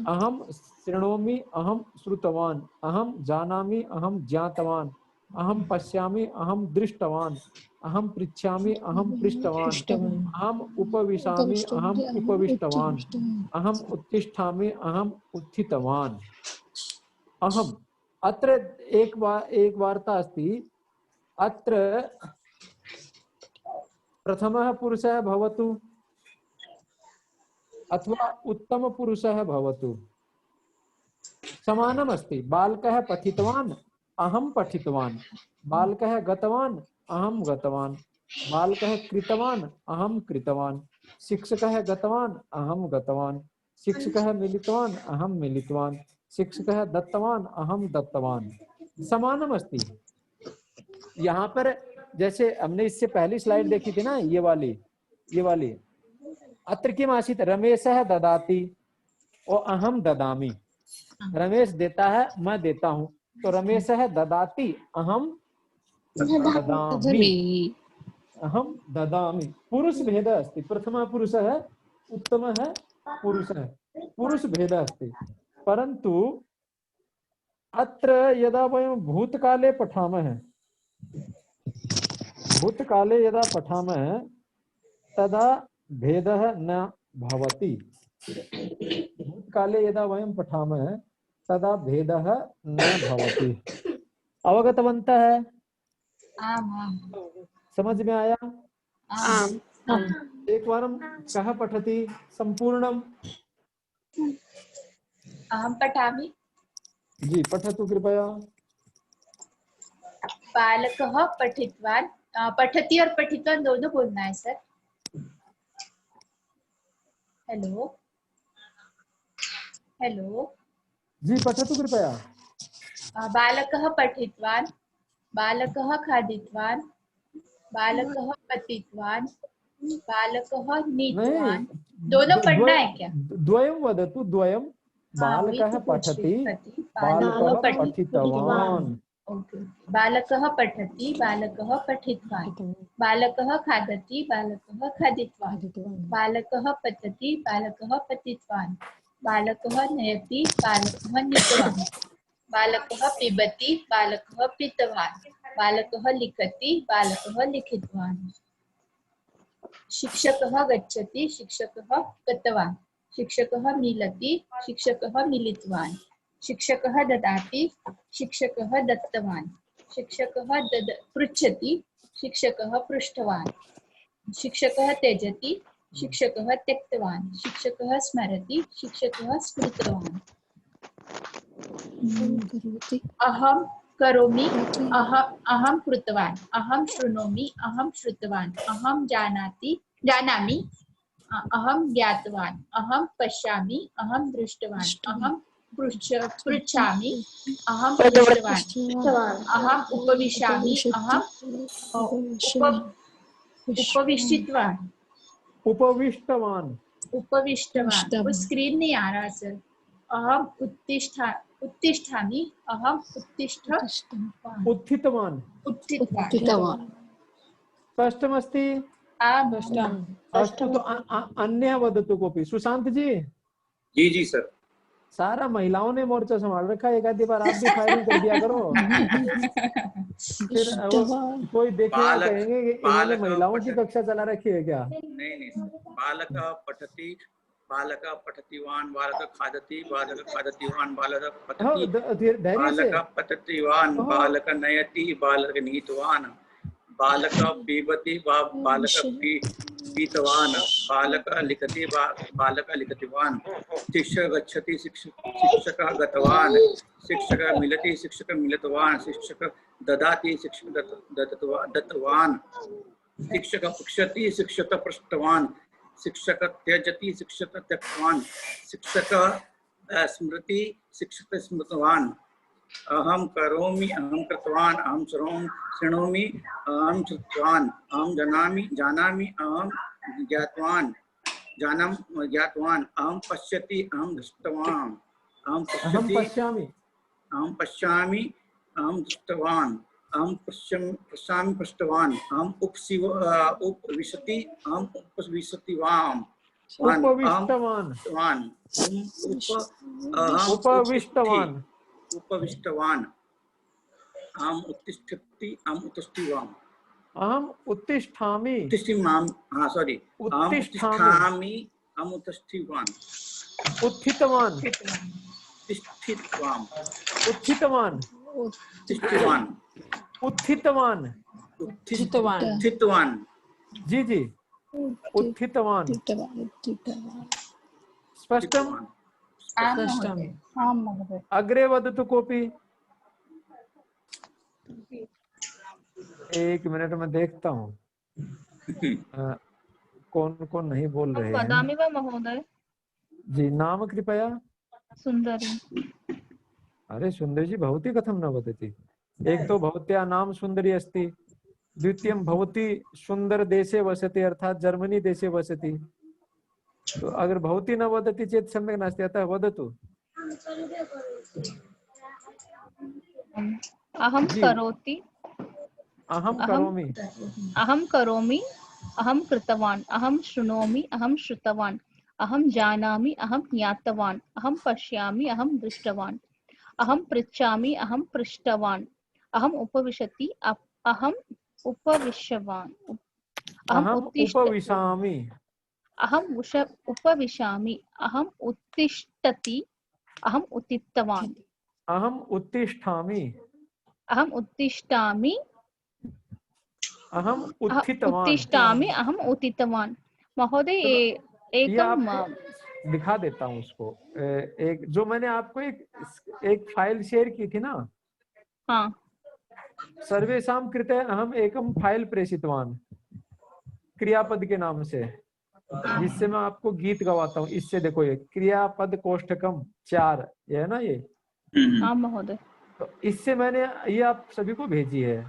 [SPEAKER 1] अहम शृणोमि अहम श्रुतवान। अहम जानामि अहम ज्ञातवान। अहम पश्यामि अहम दृष्टवान। अहम पृच्छामि अहम पृष्टवान। अहम उपविशामि अहम उपविष्टवान। अहम उत्तिष्ठामि अहम उत्थितवान। अहम अत्र एक वार्ता अस्ति। अत्र प्रथमः पुरुषः भवतु अथवा उत्तम पुरुषः भवतु समानम् अस्ति। बालकः पठितवान् अहं पठितवान्। बालकः गतवान् अहं गतवान्। बालकः कृतवान् अहं कृतवान्। शिक्षकः गतवान् अहं गतवान्। शिक्षकः मिलितवान् अहं मिलितवान्। शिक्षकः दत्तवान् अहं दत्तवान्। समानम् अस्ति। यहाँ पर जैसे हमने इससे पहली स्लाइड देखी थी ना, ये वाली अत्र किम आसीत् रमेशः ददाति और अहम ददामि। रमेश देता है मैं देता हूँ, तो रमेशः ददाति अहम ददामि। अहम ददामि। पुरुष भेद अस्ति। प्रथमः पुरुषः उत्तमः पुरुषः पुरुष भेद अस्ति। परन्तु अत्र यदा वयं भूतकाले पठामः तदा भेदः न भवति। भूतकाले यदा वयं पठामः तदा भेदः न भवति। अवगतवन्तः? समझ में आया? एकवारं कः पठति सम्पूर्णम्?
[SPEAKER 4] अहं पठामि।
[SPEAKER 1] जी पठतु कृपया।
[SPEAKER 4] बालकः पठितवान्। पठति और पठितवान दोनों बोलना है सर। हेलो
[SPEAKER 1] जी पठतु कृपया।
[SPEAKER 4] बालकः पठितवान्। बालकः खादितवान्। बालकः पतितवान्। बालकः नीतवान्। दोनों पढ़ना है क्या?
[SPEAKER 1] द्वयं वदतु। द्वयं। बालकः पठति बालकः पठितवान्।
[SPEAKER 4] बालकः पठति बालकः पठितवान्। बालकः खादति बालकः खादितवान्। बालकः पतति बालकः पतितवान्। बालकः नयति बालकः नीतवान्। बालकः पिबति बालकः पीतवान्। बालकः लिखति बालकः लिखितवान्। शिक्षकः गच्छति शिक्षकः गतवान्। शिक्षकः मिलति शिक्षकः मिलितवान्। शिक्षकः ददाति शिक्षकः दत्तवान्। शिक्षकः पृच्छति शिक्षकः पृष्टवान्, शिक्षकः त्यजति, शिक्षकः त्यक्तवान्, शिक्षकः स्मरति, शिक्षकः स्मृतवान्। अहं करोमि, अहं कृतवान्, अहं शृणोमि, अहं श्रुतवान्, अहं जानामि, अहं ज्ञातवान्, अहं पश्यामि, अहं दृष्टवान्, अहं पृच्छामि, अहं पृष्टवान्, अहम् उपविशामि, अहम् उपविष्टवान्। वो स्क्रीन नहीं आ रहा सर। अहम् उत्तिष्ठामि, अहम्
[SPEAKER 1] उत्थितवान्। स्पष्टमस्ति? अस्तु, तो अन्यः वदतु कोऽपि। सुशांत जी।
[SPEAKER 7] जी सर।
[SPEAKER 1] सारा महिलाओं ने मोर्चा संभाल रखा है, एक आधी बार आप भी फायरिंग कर दिया करो। फिर कोई देखेगा कहेंगे कि इन्होंने महिलाओं की कक्षा चला रखी है क्या?
[SPEAKER 7] नहीं सर। बालकः पठति, बालकः पठतिवान्, बालकः खादति, बालकः खादतिवान्, बालकः पठति, बालकः पठतिवान्, बालकः नयति, बालकः नीतवान्, बालकः पीबति, बालकः पीतवान्, बालकः लिखति, बालकः लिखतिवान्, शिक्षकः गच्छति, शिक्षकः गतवान्, शिक्षकः मिलति, शिक्षकः मिलितवान्, शिक्षकः ददाति, शिक्षकः दत्तवान्, शिक्षकः पृच्छति, शिक्षकः पृष्टवान्, शिक्षकः त्यजति, शिक्षकः त्यक्तवान्, शिक्षकः स्मृति, शिक्षकः स्मृतवान्। अहं करोमि, अहं कृतवान्, अहं शृणोमि, अहं श्रुतवान्, अहं जानामि, अहं ज्ञातवान्, अहं पश्यति, अहं दृष्टवान्, अहं पश्यामि, अहं दृष्टवान्, अहं पश्यामि पृष्टवान्, अहं उपविशति, अहं उपविशतिवान्, उपविष्टवान्, अहम् उत्तिष्ठति, अहम् उत्तिष्ठिवान्,
[SPEAKER 1] अहम् उत्तिष्ठामि,
[SPEAKER 7] अहम् उत्तिष्ठिवान्,
[SPEAKER 1] उत्थितवान्, उत्थितवान्। जी उत्थितवान्। स्पष्टम्? अग्रे वदतु कोऽपि। एक मिनट में देखता हूँ कौन कौन नहीं बोल रहे हैं।
[SPEAKER 6] वदामि वा महोदय?
[SPEAKER 1] जी, नाम कृपया।
[SPEAKER 6] सुंदरी।
[SPEAKER 1] अरे सुंदरी जी, भवती कथं न वदति? एक तो भवत्याः नाम सुंदरी अस्ति, द्वितीयं भवती सुंदर देशे वसति, अर्थात जर्मनी देशे वसति। तो अगर भवती न वदति चेत् सम्यक् नास्ति, अतः वदतु।
[SPEAKER 6] अहं करोति,
[SPEAKER 1] अहं करोमि,
[SPEAKER 6] अहं करोमि, अहं कृतवान्, अहं शृणोमि, अहं श्रुतवान्, अहं जानामि, अहं ज्ञातवान्, अहं पश्यामि, अहं दृष्टवान्, अहं पृच्छामि, अहं पृष्टवान्, अहम् उपविशति, अहम् उपविशवान्, अहम्
[SPEAKER 1] उपविशामि,
[SPEAKER 6] अहम् उपविशामि, अहम् उत्तिष्ठति, अहम् उत्थितवान्,
[SPEAKER 1] अहम् उत्तिष्ठामि,
[SPEAKER 6] अहम् उत्तिष्ठामि,
[SPEAKER 1] अहम् उत्थितवान्,
[SPEAKER 6] उत्तिष्ठामि, अहम् उत्थितवान्। महोदय एकम
[SPEAKER 1] दिखा देता हूँ उसको। एक जो मैंने आपको एक फाइल शेयर की थी ना।
[SPEAKER 6] हाँ।
[SPEAKER 1] सर्वेषां कृते अहम एकम फाइल प्रेषितवान क्रियापद के नाम से, जिससे मैं आपको गीत गवाता हूँ। इससे देखो, ये क्रियापद कोष्ठकम 4, ये है ना ये।
[SPEAKER 6] हाँ महोदय।
[SPEAKER 1] तो इससे मैंने ये आप सभी को भेजी है।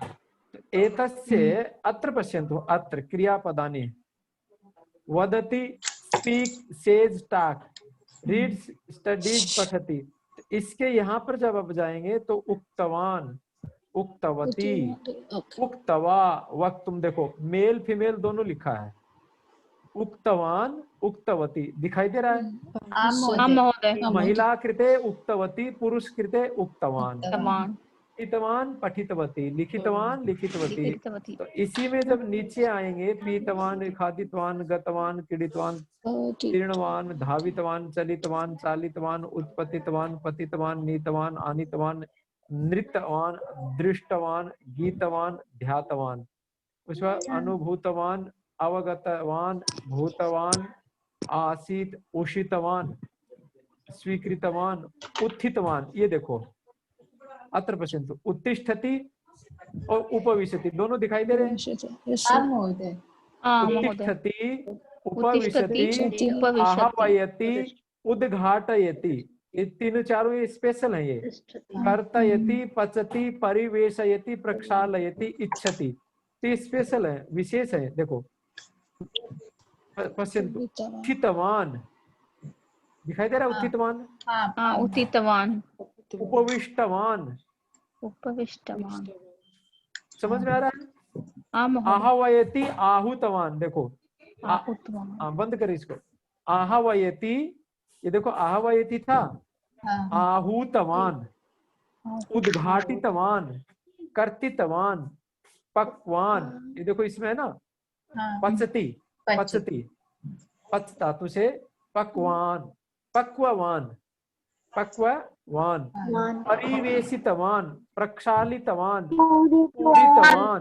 [SPEAKER 1] तो एतस्य अत्र पश्यन्तु, अत्र क्रियापदानि वदति, speak, says, talk, reads, studies, पठति। इसके यहाँ पर जब आप जाएंगे तो उक्तवान, उक्तवती, उक्तवा, वक्त तुम देखो मेल फीमेल दोनों लिखा है। उक्तवान, उक्तवती दिखाई दे रहा है। महिला कृते उक्तवती, पुरुष कृते उक्तवान, पठितवान, पठितवती, लिखितवान, लिखितवती। तो इसी में जब नीचे आएंगे, पीतवान, खादितवान, गतवान, क्रीडितवान, तीर्णवान, धावितवान, चलितवान, चालितवान, उत्पतितवान, पतितवान, नीतवान, आनितवान, नृत्यवान, दृष्टवान, गीतवान, ध्यातवान। उसके बाद अनुभूतवान, अवगतवान, भूतवान, आसीत, उषितवान, स्वीकृतवान, उत्थितवान। ये देखो अत्र पश्यन्तु, उत्तिष्ठति और उपविशति दोनों दिखाई दे रहे हैं।
[SPEAKER 4] आम महोदय।
[SPEAKER 1] उत्तिष्ठति, उपविशति, आहवयति, उद्घाटयति, ये तीनों चारों ये स्पेशल है। ये कर्तयति, पचति, परिवेशयति, प्रक्षालयति, इच्छति, ये स्पेशल है, विशेष है। देखो पश्यन्तु, उत्थितवान दिखाई दे रहा है, उत्थितवान,
[SPEAKER 6] उत्थितवान,
[SPEAKER 1] उपविष्टवान,
[SPEAKER 6] उपविष्टवान,
[SPEAKER 1] समझ में आ रहा है। आहवयति, आहूतवान, देखो बंद कर इसको। आहवयति, ये देखो आहवयति था, आहूतवान, उद्घाटितवान, कर्तितवान, पक्वान, ये देखो इसमें है ना, पचति, पचति, पच धातु से पक्वान, पक्ववान, पक्ववान, परिवेशितवान, प्रक्षालितवान, पूरितवान,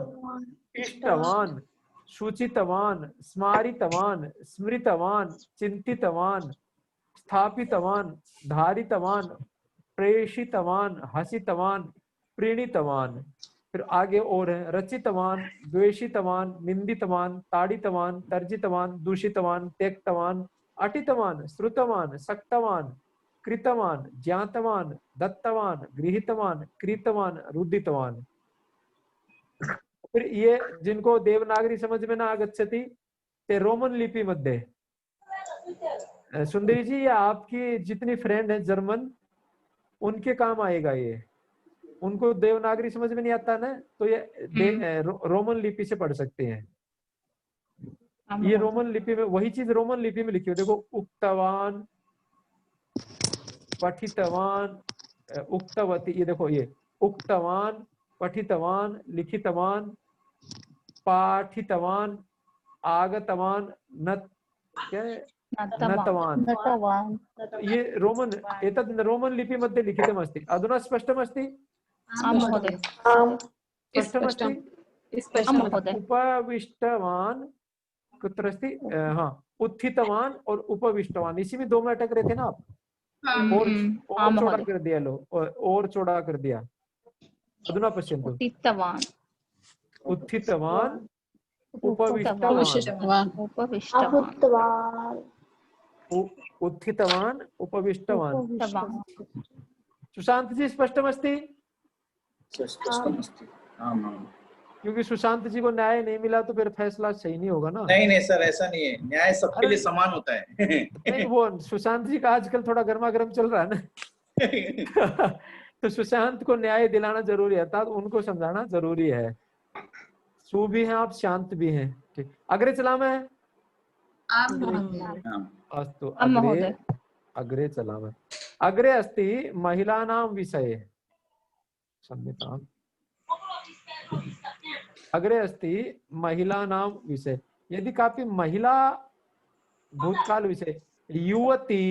[SPEAKER 1] इष्टवान, सूचितवान, स्मारितवान, स्मृतवान, चिंतितवान, स्थापितवान, धारितवान, प्रेषितवान, हसितवान, प्रीणितवान। फिर आगे और है, रचितवान, द्वेषितवान, निंदितवान, ताड़ितवान, तर्जितवान, दूषितवान, त्यक्तवान, अटितवान, श्रुतवान, सक्तवान, कृतवान, ज्ञातवान, दत्तवान, गृहीतवान, कृतवान, रुदितवान। फिर ये जिनको देवनागरी समझ में ना आगच्छति ते रोमन लिपि मध्ये। सुंदरी जी, ये आपकी जितनी फ्रेंड है जर्मन, उनके काम आएगा ये। उनको देवनागरी समझ में नहीं आता ना, तो ये रोमन लिपि से पढ़ सकते हैं। ये रोमन लिपि में वही चीज रोमन लिपि में लिखी हो, देखो उक्तवान, पठितवान, उक्तवती, ये देखो ये उक्तवान, पठितवान, लिखितवान, पाठितवान, आगतवान, नतवान। ये रोमन, एतद् रोमन लिपि मध्ये लिखितमस्ति। अधुना स्पष्टमस्ति? स्पष्टमस्ति। उपविष्टवान कुत्र अस्ति? हाँ, उत्थितवान और उपविष्टवान, इसी में दो में अटक रहे थे ना आप। और चौड़ा कर दिया, लो और चौड़ा कर दिया। अधुना पश्यन्तु, उत्थितवान, उपविष्टवान, उत्थितवान, उपविष्टवान। सुशांत जी स्पष्टमस्ति? क्योंकि सुशांत जी को न्याय नहीं मिला तो फिर फैसला सही नहीं होगा ना।
[SPEAKER 7] नहीं सर, ऐसा नहीं है, न्याय सबके लिए समान होता है।
[SPEAKER 1] नहीं, वो सुशांत जी का आजकल थोड़ा गर्मा गर्म चल रहा है ना। तो सुशांत को न्याय दिलाना जरूरी है, तो उनको समझाना जरूरी है। सु भी हैं आप, शांत भी हैं। ठीक, अग्रे चलामः। अस्तु, अग्रे चलामः। अग्रे अस्ति महिलानां विषये। क्षम्यताम्। अग्रे अस्ति महिलानां विषय। यदि कापि महिला भूतकाल विषय, युवती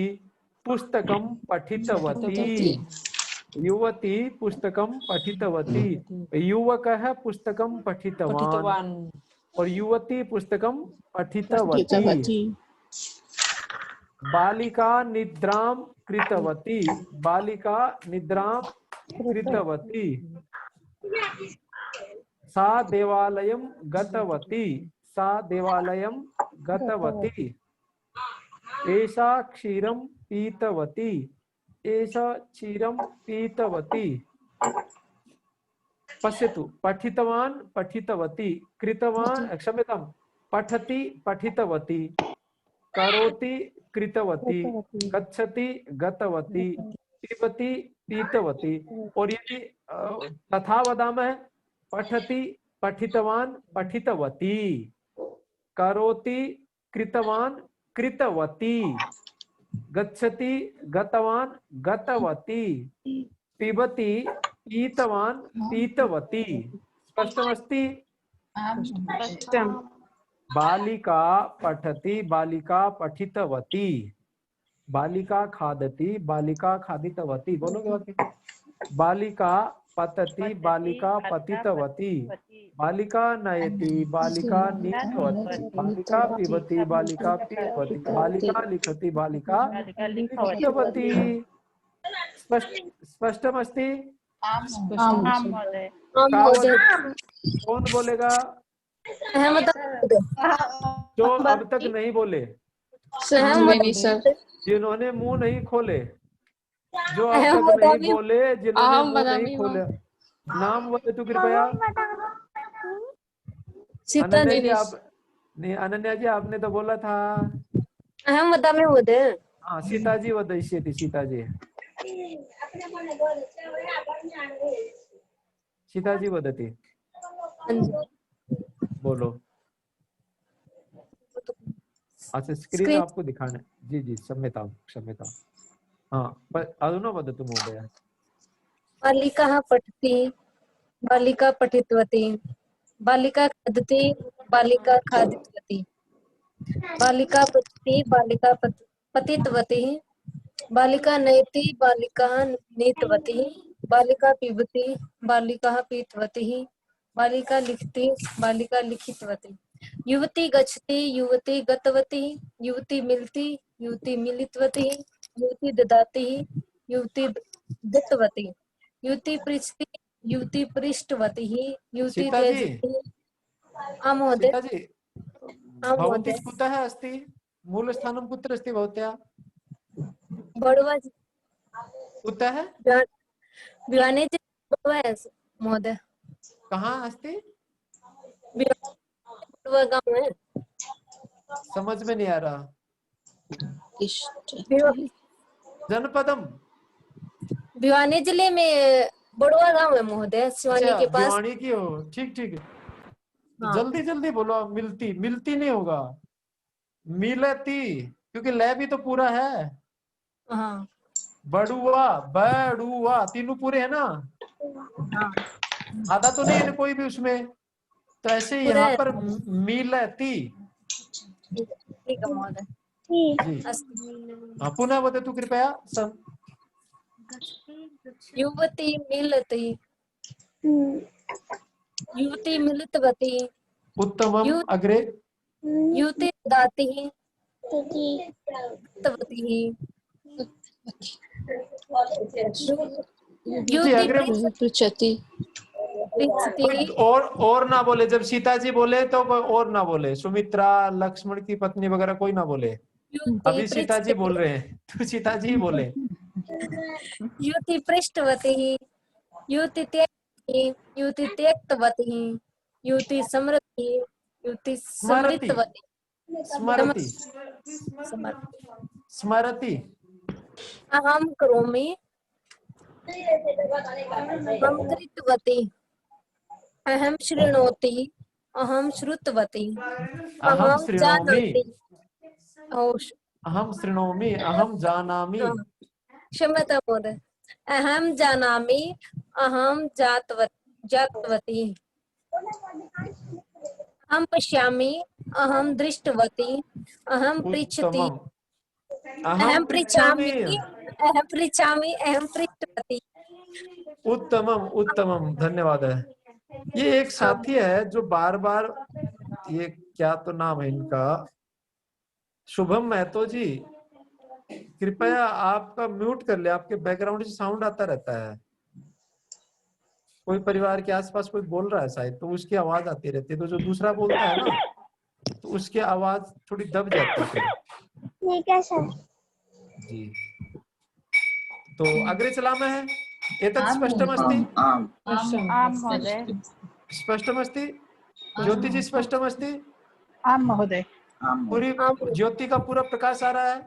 [SPEAKER 1] पुस्तकं पठितवती, युवती पुस्तकं पठितवती, युवकः पुस्तकं पठितवान् और युवती पुस्तकं पठितवती। बालिका निद्रां कृतवती, बालिका निद्रां कृतवती। सा देवालयं गतवती, सा देवालयं गतवती। एषा क्षीरं पीतवती, एषा क्षीरं पीतवती। पश्यतु, पठितवान्, पठितवती, कृतवान्, क्षम्यतां, पठति, पठितवती, करोति, कृतवती, गच्छति, गतवती, पिबति, पीतवती। और यदि तथा वदामः, पठति, पठितवान्, पठितवती, करोति, कृतवान्, कृतवती, गच्छति, गतवान्, गतवती, पिबति, पीतवान्, पीतवती। स्पष्टमस्ति? बालिका पठति, बालिका पठितवती, बालिका खादति, बालिका खादितवती। बोलोगे बालिका पतति बालिका पतितवती, बालिका नयति बालिका नीतवती, बालिका पिबति बालिका पीतवती, बालिका लिखति बालिका लिखितवती। स्पष्टमस्ति? कौन बोलेगा जो अब तक नहीं बोले, जिन्होंने मुंह नहीं खोले, जो अब तक नहीं बोले, जिन्होंने मुंह नहीं खोले, नाम बोले तो कृपया। अनन्या जी आप नहीं, अनन्या जी आपने तो बोला था।
[SPEAKER 12] अहम वदामि महोदय।
[SPEAKER 1] हाँ, सीता जी वदिष्यति, सीता जी, सीता जी वदति। बोलो। अच्छा, स्क्रीन आपको दिखाना। जी जी, क्षम्यतां क्षम्यतां। हाँ, अधुना वदतु महोदय।
[SPEAKER 12] बालिका पठति बालिका पठितवती, बालिका खादति बालिका खादितवती, बालिका पठति बालिका पतितवती, बालिका नयति बालिका नीतवती, बालिका पिबति बालिका पीतवती, बालिका लिखति बालिका लिखितवती, युवती गच्छति युवती गतवती, युवती मिलति युवती मिलितवती, युवती ददाति युवती दत्तवती, युवती पृच्छति युवती पृष्ठवती, युवती त्यजति। महोदय।
[SPEAKER 1] भवती कुतः अस्ति? मूलस्थानं कुत्र अस्ति भवत्याः?
[SPEAKER 12] बड़वा
[SPEAKER 1] कुतः?
[SPEAKER 12] भिवानी बड़वा महोदय।
[SPEAKER 1] कहाँ अस्ति?
[SPEAKER 12] बड़वा गाँव है।
[SPEAKER 1] समझ में नहीं आ रहा। जनपदम
[SPEAKER 12] भिवानी जिले में बड़वा गांव है महोदय, सिवानी के पास।
[SPEAKER 1] भिवानी की हो, ठीक ठीक। हाँ। जल्दी जल्दी बोलो। मिलती, मिलती नहीं होगा, मिलती, क्योंकि लय भी तो पूरा है।
[SPEAKER 12] हाँ।
[SPEAKER 1] बड़ुआ बड़ुआ तीनों पूरे है ना।
[SPEAKER 12] हाँ।
[SPEAKER 1] आधा तो नहीं है कोई भी उसमें, तो ऐसे यहाँ पर मिलती।
[SPEAKER 12] ठीक है महोदय।
[SPEAKER 1] पुनः वदतु कृपया।
[SPEAKER 12] युवती मिलति युवती मिलितवती,
[SPEAKER 1] उत्तमम्। अग्रे।
[SPEAKER 12] युवती ददाति दत्तवती, युवती पृच्छति।
[SPEAKER 1] और ना बोले, जब सीता जी बोले तो और ना बोले, सुमित्रा लक्ष्मण की पत्नी वगैरह कोई ना बोले। अभी सीता जी बोल रहे हैं तो सीता जी बोले।
[SPEAKER 12] युवती पृष्ठवती, युवती त्यक्ति, युवती त्यक्तवती, युवती समृद्धि, युवती समृद्धवती,
[SPEAKER 1] स्मरति स्मरति।
[SPEAKER 12] अहम करोमि अहम कृतवती, अहम शृणोति अहम श्रुतवती,
[SPEAKER 1] अहम
[SPEAKER 12] जानाति
[SPEAKER 1] अहम शृणोमि अहम जानामि।
[SPEAKER 12] क्षम्यतां महोदय। अहम जानामि अहम जातवती, अहम पश्यामि अहम दृष्टवती, अहम पृच्छति अहम पृच्छामि अहम पृच्छामि अहम पृष्ठवती।
[SPEAKER 1] उत्तमम उत्तमम, धन्यवाद है। ये एक साथी है जो बार बार, ये क्या तो नाम है इनका, शुभम महतो जी, कृपया आपका म्यूट कर ले, आपके बैकग्राउंड से साउंड आता रहता है। कोई परिवार के आसपास कोई बोल रहा है शायद, तो उसकी आवाज आती रहती है, तो जो दूसरा बोलता है ना तो उसकी आवाज थोड़ी दब जाती है।
[SPEAKER 3] ठीक है सर
[SPEAKER 1] जी। तो अग्रे चलामः है। एतत् स्पष्टमस्ति? स्पष्टमस्ति? ज्योति जी स्पष्टमस्ति?
[SPEAKER 5] आम महोदय।
[SPEAKER 1] पूरी ज्योति का पूरा प्रकाश आ रहा है।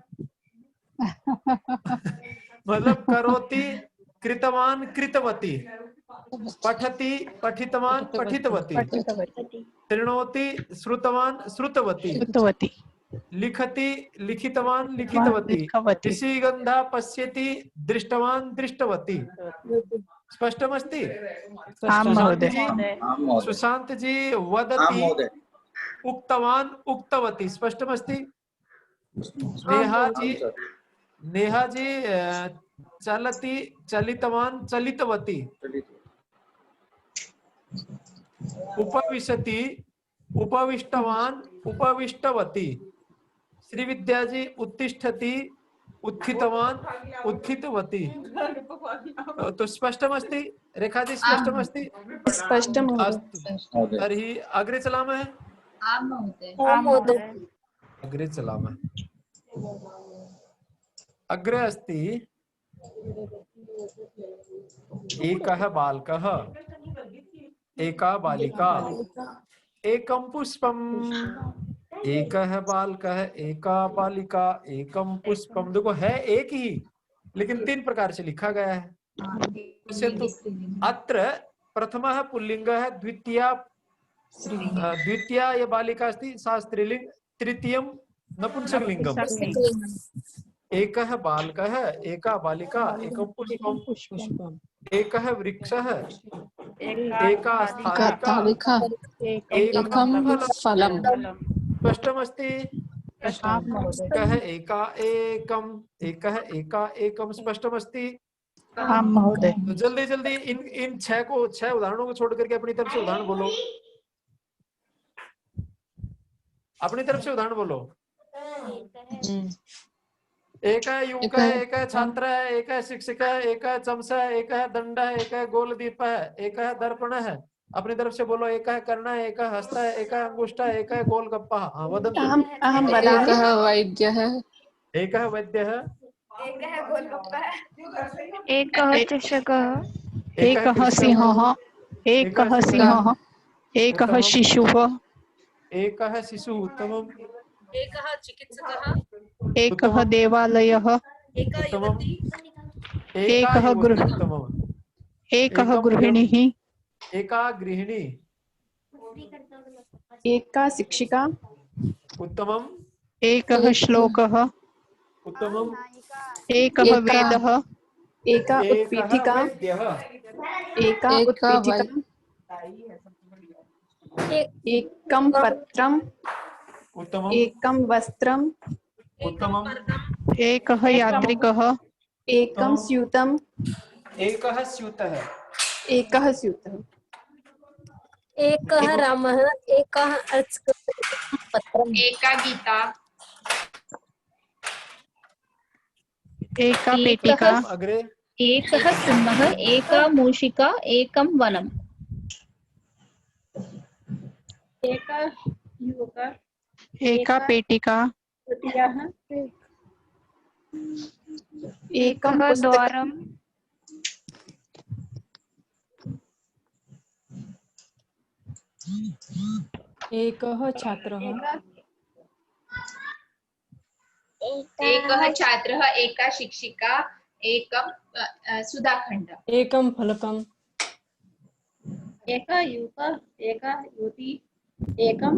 [SPEAKER 1] मतलब करोति कृतवान कृतवती, पठति पठितवान पठितवती, शृणोति श्रुतवान श्रुतवती, लिखति लिखितवान लिखितवती, ऋषिगंधा पश्यति दृष्टवान दृष्टवती। स्पष्टमस्ति? सुशांत जी वदति उक्तवान उक्तवती। स्पष्टमस्ति? नेहा जी चलति चलितवान चलितवती।
[SPEAKER 13] उपविशति, उपविष्टवान, उपविष्टवती। श्रीविद्या जी उत्तिष्ठति, उत्थितवान, उत्थितवती। तो स्पष्टमस्ति रेखा जी, स्पष्टमस्ति?
[SPEAKER 2] स्पष्टम्
[SPEAKER 13] अस्तु, तर्हि अग्रे चलामः।
[SPEAKER 4] आम् महोदय।
[SPEAKER 13] अग्रे चलामः। अग्रे अस्ति एकः बालकः, एका बालिका, एकं पुष्पम्। एकः बालकः, एका बालिका, एकं पुष्पम। देखो है एक ही, लेकिन 3 प्रकार से लिखा गया है। अत्र प्रथमः पुल्लिंगः, द्वितीया ये बालिका अस्ति सा स्त्रीलिंग, तृतीयं नपुंसकलिंगम्। एकः बालकः, एका बालिका, एकं पुष्पम्, एकः वृक्षः, एका स्थालिका, एकं फलम्। स्पष्टमस्ति? एकः एका एकम्, एकः एका एकम्। स्पष्टमस्ति?
[SPEAKER 5] हाँ महोदय।
[SPEAKER 13] तो जल्दी जल्दी इन 6 उदाहरणों को छोड़ करके अपनी तरफ से उदाहरण बोलो। अपनी तरफ से उदाहरण बोलो। एक है युवक है, एक है छात्र है, एक है शिक्षक है, एक है चमचा है, एक है दंड है, एक है गोल दीप है, एक है दर्पण है। अपनी तरफ से बोलो। एक है कर्ण है, एक है हस्त है, एक है अंगुष्ठ है, एक है गोलगप्पा। वदन्तु।
[SPEAKER 2] एक है वैद्य है,
[SPEAKER 13] एक है वैद्य है,
[SPEAKER 3] एकः चषकः,
[SPEAKER 5] एकः सिंहः, एकः सिंहः, एकः शिशुः,
[SPEAKER 13] एकः शिशुः। उत्तमम्।
[SPEAKER 9] एकः चिकित्सकः,
[SPEAKER 5] एकः देवालयः, एकः गृहिणीः,
[SPEAKER 13] एका गृहिणी,
[SPEAKER 2] एका शिक्षिका,
[SPEAKER 13] उत्तमम्।
[SPEAKER 5] एकः श्लोकः,
[SPEAKER 13] उत्तमम्।
[SPEAKER 5] एकः वेदः,
[SPEAKER 2] एका उत्पीठिका, एका उत्पीठिका, एकं पत्रम्,
[SPEAKER 13] उत्तमम्।
[SPEAKER 2] एकं वस्त्रम्,
[SPEAKER 13] उत्तमम्।
[SPEAKER 5] एकः यात्रिकः,
[SPEAKER 2] एकं स्यूतम्,
[SPEAKER 13] एकः स्यूतः,
[SPEAKER 2] एकः स्यूतः,
[SPEAKER 12] एकः रामः, एकः पत्रम्,
[SPEAKER 4] एका गीता,
[SPEAKER 5] एका पेटिका,
[SPEAKER 13] अग्रे
[SPEAKER 6] एकः सिंहः, एका मूषिका, एकं वनम्।
[SPEAKER 10] एका युवकः,
[SPEAKER 5] एका पेटिका,
[SPEAKER 2] एकं
[SPEAKER 3] एकः द्वारम्,
[SPEAKER 2] एकः छात्रः,
[SPEAKER 4] एकः छात्रः, एका शिक्षिका, एकं सुधाखण्ड,
[SPEAKER 2] एकं फलकम्,
[SPEAKER 10] एका युवकः, एका युवती, एकं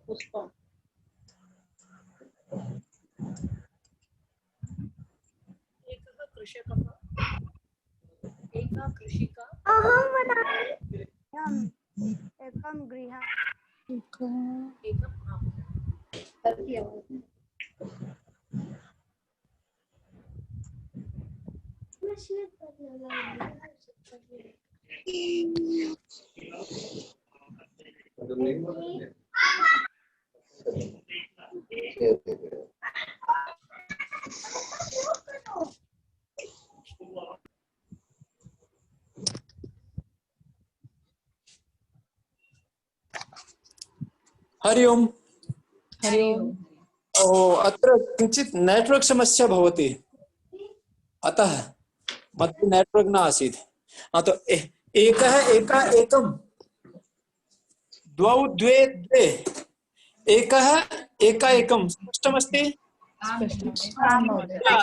[SPEAKER 10] पुष्पम्।
[SPEAKER 9] एकः कृषकः, एका कृषिका,
[SPEAKER 8] अहं वदामि। एकं गृहम्,
[SPEAKER 9] एकम्
[SPEAKER 13] हरि ओम्।
[SPEAKER 2] हरि ओम्।
[SPEAKER 13] अत्र किञ्चित् नेट्वर्क् समस्या भवति, अतः मध्ये नेट्वर्क् न आसीत्। तो एकः एका एकं, द्वौ द्वे द्वे, एकः एका एकं। स्पष्टमस्ति?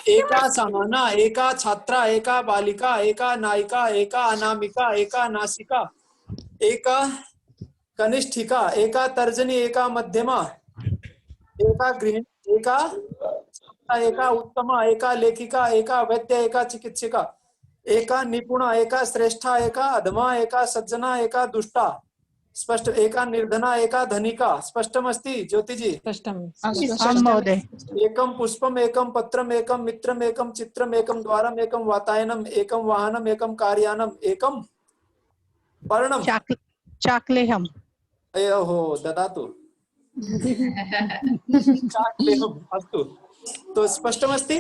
[SPEAKER 13] एका समाना, एका छात्रा, एका बालिका, एका नायिका, एका अनामिका, एका नासिका, एका कनिष्ठिका, एका तर्जनी, एका मध्यमा, एका गृहिणी, एका उत्तमा, एका लेखिका, एका वैद्य, एका चिकित्सिका, एका निपुणा, एका श्रेष्ठा, एका अधमा, एका सज्जना, एका दुष्टा। स्पष्ट? एका निर्धना, एका धनिका। स्पष्टमस्ति ज्योति जी?
[SPEAKER 5] महोदय।
[SPEAKER 13] एकं पुष्पम, एकं पत्रम, एकं मित्रम, एकं चित्रम, एकं द्वारम, एकं वातायनम, एकं वाहनम, एकं कार्यानम, एकं पर्णम
[SPEAKER 5] चाकलेहम।
[SPEAKER 13] अयोहो ददातु चाकलेहम् अस्तु। तो स्पष्टमस्ति?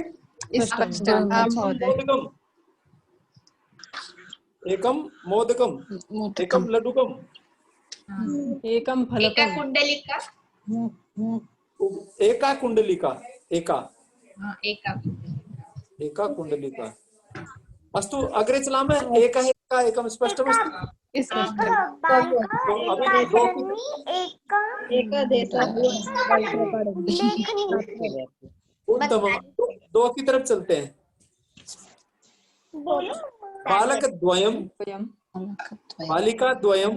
[SPEAKER 13] मोदकम् एकं मोदकम् एकं लड्डुकम्
[SPEAKER 2] एकं फलकम्
[SPEAKER 4] कुंडलिका
[SPEAKER 13] एका कुंडलिका एका
[SPEAKER 4] एका
[SPEAKER 13] कुंडलिका अस्तु। अग्रे चलामः। एकः एकं स्पष्टमस्ति? उत्तमम्। दो की तरफ चलते हैं। बालक द्वयं बालिका द्वयं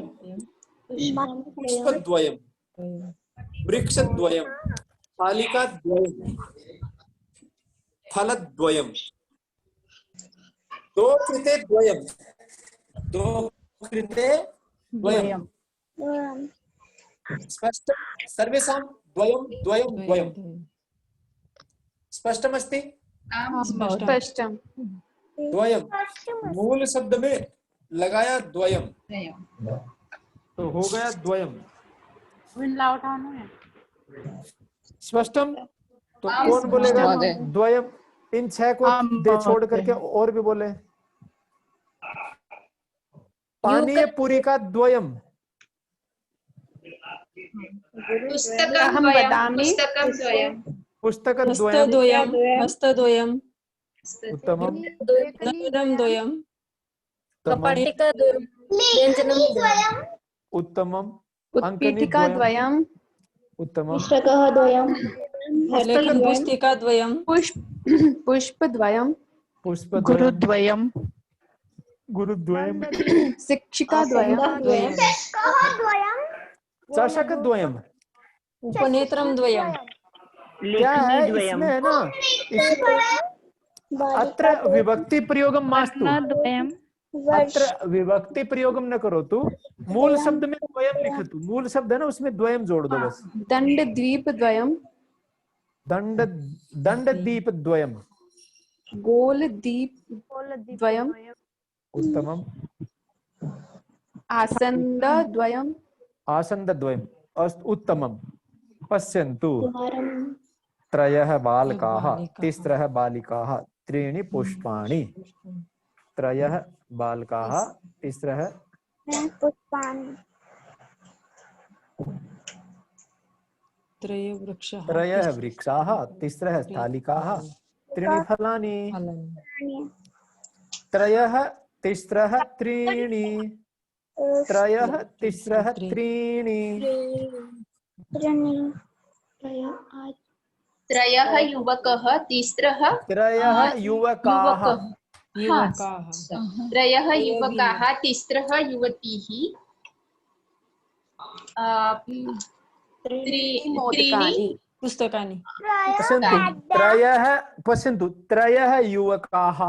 [SPEAKER 13] पुष्पद्वयं वृक्षद्वयं बालिकाद्वयं फलद्वयं दो कृते द्वयं स्पष्ट सर्वेषां द्वयं द्वयं द्वयं स्पष्टमस्ति?
[SPEAKER 2] स्पष्टं।
[SPEAKER 13] द्वयं मूल शब्द में लगाया द्वयं तो हो गया द्वयं। स्पष्टम? तो कौन बोलेगा द्वयम? इन 6 को दे छोड़ करके और भी बोले। पानीय पूरी का द्वयम
[SPEAKER 2] पुस्तकद्वयं हस्तद्वयं
[SPEAKER 13] उत्तमम्
[SPEAKER 2] नगरद्वयं
[SPEAKER 12] कपाटिकाद्वयं व्यञ्जनद्वयम्
[SPEAKER 13] उत्तमम्
[SPEAKER 2] उत्पीठिकाद्वयं
[SPEAKER 13] उत्तमम्
[SPEAKER 2] लेखनपुस्तिकाद्वयं पुष्पद्वयं
[SPEAKER 13] गुरुद्वयं
[SPEAKER 2] शिक्षिकाद्वयं
[SPEAKER 13] चषकद्वयम्
[SPEAKER 2] उपनेत्रं द्वयं।
[SPEAKER 13] क्या है इसमें है ना, अत्र विभक्ति प्रयोगं मास्तु, अत्र विभक्ति प्रयोगं न करोतु। मूल शब्द में द्वयं लिखतु। मूल शब्द है ना उसमें द्वयं जोड़ दो बस।
[SPEAKER 2] दण्डद्वीपद्वयं
[SPEAKER 13] दण्डदीपद्वयं
[SPEAKER 2] गोलदीपद्वयं
[SPEAKER 13] उत्तमम् आसन्दद्वयम् उत्तमम्। पश्यन्तु त्रयः बालकाः तिस्रः बालिकाः त्रीणि पुष्पाणि। त्रयः बालकाः तिस्रः
[SPEAKER 3] पुष्पाणि
[SPEAKER 13] त्रयः वृक्षाः तिस्रः स्थालिकाः त्रीणि फलानि। त्रयः तिस्रः त्रीणि त्रयः तिस्रः त्रीणि
[SPEAKER 4] त्रयः युवकः तिस्रः
[SPEAKER 13] त्रयः युवकाः
[SPEAKER 4] त्रयः युवकाः तिस्रः युवतीः त्रीणि
[SPEAKER 2] पुस्तकानि।
[SPEAKER 13] पश्यन्तु त्रयः युवकाः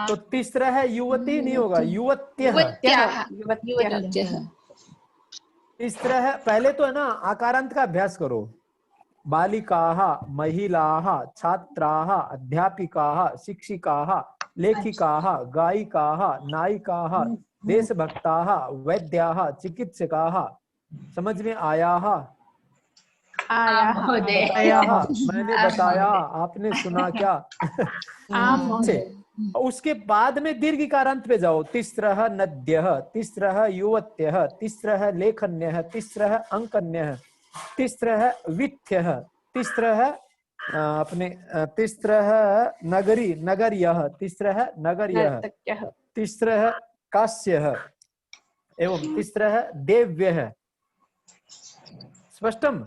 [SPEAKER 13] तो तिस्रः युवती नहीं होगा, युवत्यः। तिस्रः पहले तो है ना आकारांत का अभ्यास करो। बालिकाः महिलाः छात्राः अध्यापिकाः शिक्षिकाः लेखिकाः गायिकाः नायिकाः देशभक्ताः वैद्याः चिकित्सकाः। समझ में आया? मैंने बताया, आपने सुना क्या? उसके बाद में दीर्घिकारांत पे जाओ। तिस्रः नद्यः तिस्रः युवत्यः तिस्रः लेखन्यः तिस्रः अंकन्यः तिस्रः विथ्यः तिस्रः तिस्रः नगर्यः तिस्रः नगर्यः तिस्रः कास्यः एवं तिस्रः देव्यः। स्पष्टम्?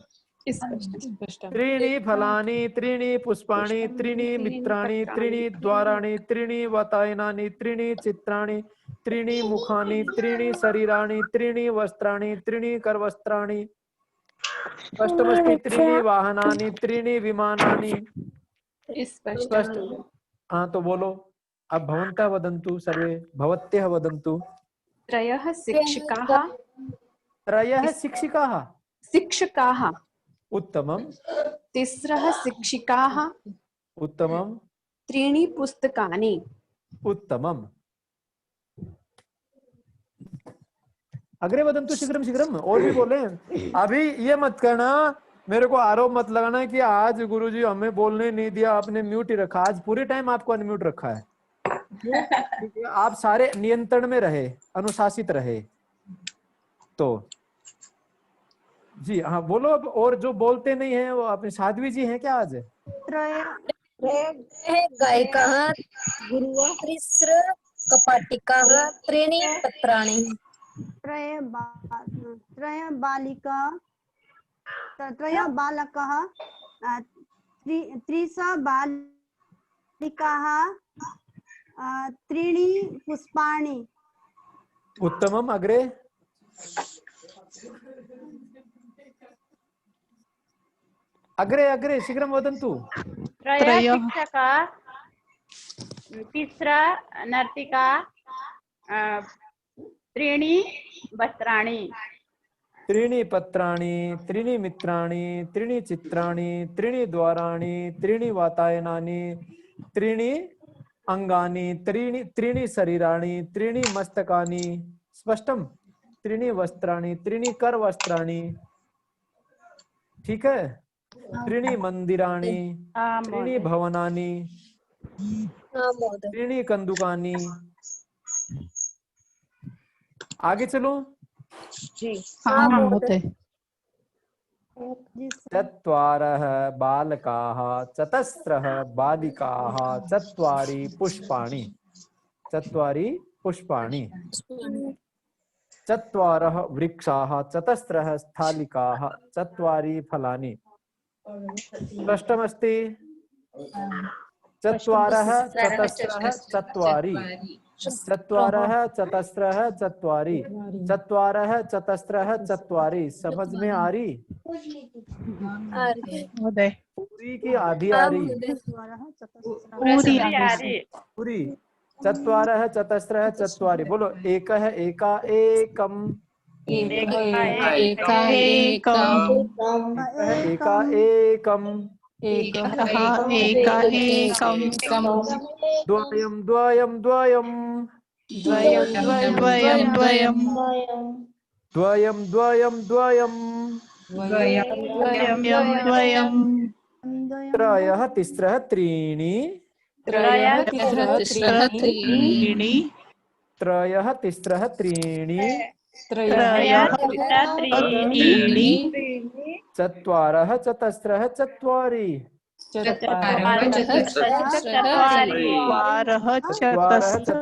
[SPEAKER 13] त्रीणि फलानि त्रीणि पुष्पाणि त्रीणि मित्राणि त्रीणि द्वाराणि त्रीणि वातायनानि त्रीणि चित्राणि त्रीणि मुखानि त्रीणि शरीराणि त्रीणि वस्त्राणि त्रीणि करवस्त्राणि। स्पष्टमस्ति? त्रीणि वाहनानि त्रीणि विमानानि। स्पष्ट? हाँ तो बोलो अब। भवन्तः वदन्तु, सर्वे भवत्यः वदन्तु।
[SPEAKER 2] त्रयः शिक्षकाः शिक्षकाः
[SPEAKER 13] उत्तमम्।
[SPEAKER 2] तिस्रः शिक्षिकाः
[SPEAKER 13] उत्तमम्।
[SPEAKER 2] त्रीणि पुस्तकानि
[SPEAKER 13] उत्तमम्।
[SPEAKER 1] अग्रे वदन्तु शीघ्रं शीघ्रं, और भी बोले। अभी ये मत करना, मेरे को आरोप मत लगाना कि आज गुरुजी हमें बोलने नहीं दिया, आपने म्यूट ही रखा। आज पूरे टाइम आपको अनम्यूट रखा है। क्योंकि आप सारे नियंत्रण में रहे, अनुशासित रहे। तो जी हाँ बोलो अब। और जो बोलते नहीं है वो अपने साध्वी जी हैं क्या आज?
[SPEAKER 12] गायिकाः गुरुवासृ कपाटिकाः त्रीणि पत्राणि।
[SPEAKER 8] त्रय बालकाः त्रिश बालिकाः त्रीणि पुष्पाणि।
[SPEAKER 1] उत्तमम्। अग्रे अग्रे अग्रे शीघ्रं वदन्तु।
[SPEAKER 10] त्रयः शिक्षकाः तिस्रा नर्तिका त्रीणि वस्त्राणि।
[SPEAKER 1] त्रीणि पत्राणि त्रीणि मित्राणि त्रीणि चित्राणि त्रीणि द्वाराणि त्रीणि वातायनानि त्रीणि अंगानि त्रीणि शरीराणि त्रीणि मस्तकानि। स्पष्टम? त्रीणि वस्त्राणि त्रीणि कर वस्त्राणि। ठीक है। त्रीणि मंदिराणि त्रीणि भवनानि त्रीणि कंदुकानि। आगे चलो
[SPEAKER 5] जी। हाँ महोदय।
[SPEAKER 1] चत्वारः बालकाः चतस्रः बालिकाः चत्वारि पुष्पाणि। चत्वारि पुष्पाणि। चत्वारः वृक्षाः चतस्रः स्थालिकाः चत्वारि फलानि। स्पष्टमस्ति? चत्वारः चतस्रः चत्वारि। चत्वारः चतस्रः चत्वारि। चत्वारः चतस्रः चत्वारि। समझ में आ रही? पूरी की आधी आ रही? पूरी। चत्वारः चतस्रः चत्वारि। बोलो एकः एका एकम। एका एकम। द्वयं द्वयं द्वयं द्वयं द्वयं द्वयं त्रयः तिस्रः त्रीणि त्रयः तिस्रः त्रीणि चत्वारः चतस्रः चत्वारि। चत्वारः चतस्रः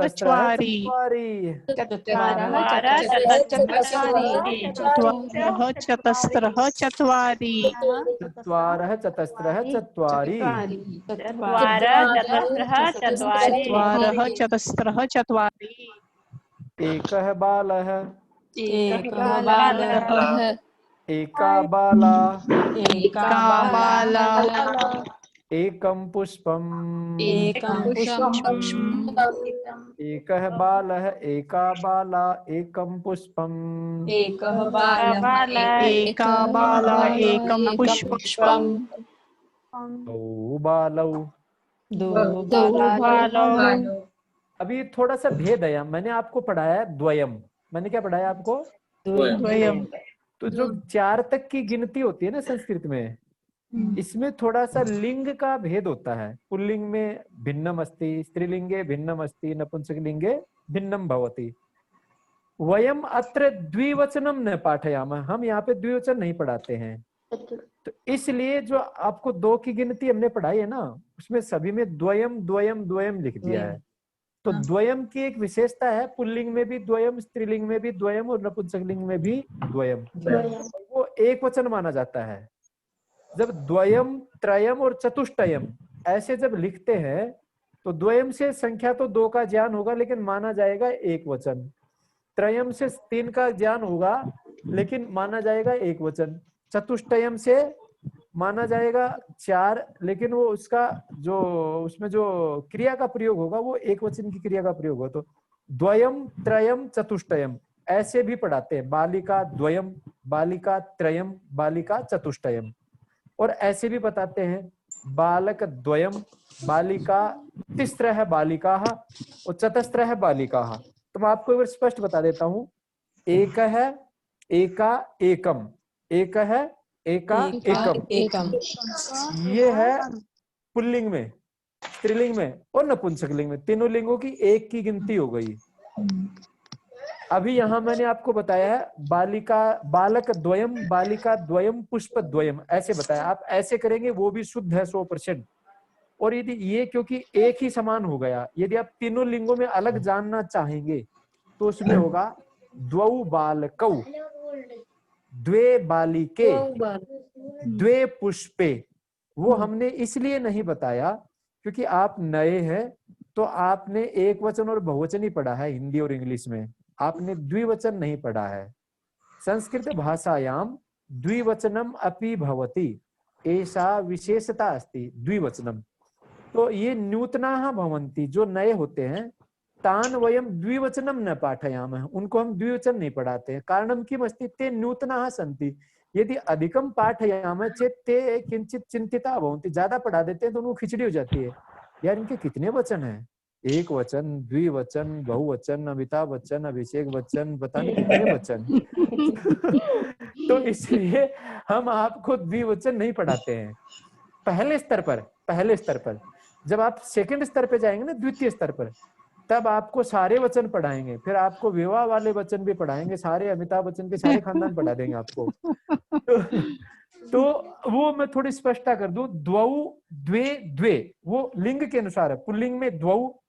[SPEAKER 1] चत्वारि। चत्वारः चतस्रः चत्वारि। एकः बालः एका बाला एकं पुष्पम्। एकः बालः एका बाला एकं पुष्पम्। द्वौ बालौ। अभी थोड़ा सा भेद है। मैंने आपको पढ़ाया द्वयम। मैंने क्या पढ़ाया आपको? द्वयम। तो जो 4 तक की गिनती होती है ना संस्कृत में, इसमें थोड़ा सा लिंग का भेद होता है। पुल्लिंग में भिन्नम अस्ति, स्त्रीलिंगे भिन्नम अस्ति, नपुंसकलिंगे भिन्नम भवति। वयम अत्र द्विवचनम न पाठयामः। हम यहाँ पे द्विवचन नहीं पढ़ाते हैं। तो इसलिए जो आपको 2 की गिनती हमने पढ़ाई है ना, उसमें सभी में द्वयम द्वयम द्वयम लिख दिया है। तो द्वयम की एक विशेषता है, पुल्लिंग में भी द्वयम, स्त्रीलिंग में भी द्वयम और नपुंसकलिंग में भी द्वयम। वो एक वचन माना जाता है। जब द्वयम त्रयम और चतुष्टयम ऐसे जब लिखते हैं तो द्वयम से संख्या तो 2 का ज्ञान होगा लेकिन माना जाएगा एक वचन। त्रयम से 3 का ज्ञान होगा लेकिन माना जाएगा एक वचन। चतुष्टयम से माना जाएगा 4 लेकिन वो उसका जो उसमें जो क्रिया का प्रयोग होगा वो एक वचन की क्रिया का प्रयोग होगा। तो द्वयम त्रयम चतुष्टयम ऐसे भी पढ़ाते हैं। बालिका द्वयम, बालिका त्रयम, बालिका चतुष्टयम। और ऐसे भी बताते हैं बालक द्वयम, बालिका तिस्रः बालिकाः और चतस्रः बालिकाः। तो मैं आपको एक बार स्पष्ट बता देता हूँ। एक है एका एकम, एक है एका एकम, ये है पुल्लिंग में, स्त्रीलिंग में और नपुंसकलिंग में, तीनों लिंगों की एक की गिनती हो गई। अभी यहाँ मैंने आपको बताया है बालिका बालक द्वयम, बालिका द्वयम, पुष्प द्वयम, ऐसे बताया। आप ऐसे करेंगे वो भी शुद्ध है 100%। और यदि ये क्योंकि एक ही समान हो गया, यदि आप तीनों लिंगों में अलग जानना चाहेंगे तो उसमें होगा द्वौ बालकौ, द्वे बालिके, द्वे पुष्पे। वो हमने इसलिए नहीं बताया क्योंकि आप नए हैं, तो आपने एक वचन और बहुवचन ही पढ़ा है हिंदी और इंग्लिश में, आपने द्विवचन नहीं पढ़ा है। संस्कृत भाषायाम द्विवचनम अपि भवति, ऐसा विशेषता अस्ति द्विवचनम। तो ये नूतनाः भवन्ति, जो नए होते हैं, तान वयम द्विवचनम न पाठयामः, उनको हम द्विवचन नहीं पढ़ाते हैं। कारणम किम अस्ति, ते नूतनाः सन्ति। यदि अधिकम पाठयामः चेत् ते किंचित चिंतिता भवन्ति, ज्यादा पढ़ा देते हैं तो उनको खिचड़ी हो जाती है, यार इनके कितने वचन हैं, एक वचन, द्विवचन, बहुवचन, अमिताभ बच्चन, अभिषेक बच्चन, पता नहीं कितने वचन। तो इसलिए हम आपको द्विवचन नहीं पढ़ाते हैं पहले स्तर पर। जब आप सेकंड स्तर पे जाएंगे ना, द्वितीय स्तर पर, तब आपको सारे वचन पढ़ाएंगे, फिर आपको विवाह वाले वचन भी पढ़ाएंगे, सारे अमिताभ बच्चन के सारे खानदान पढ़ा देंगे आपको। तो वो मैं थोड़ी स्पष्टता कर दूं, द्वौ द्वे द्वे वो लिंग के अनुसार है। पुल्लिंग में द्वौ,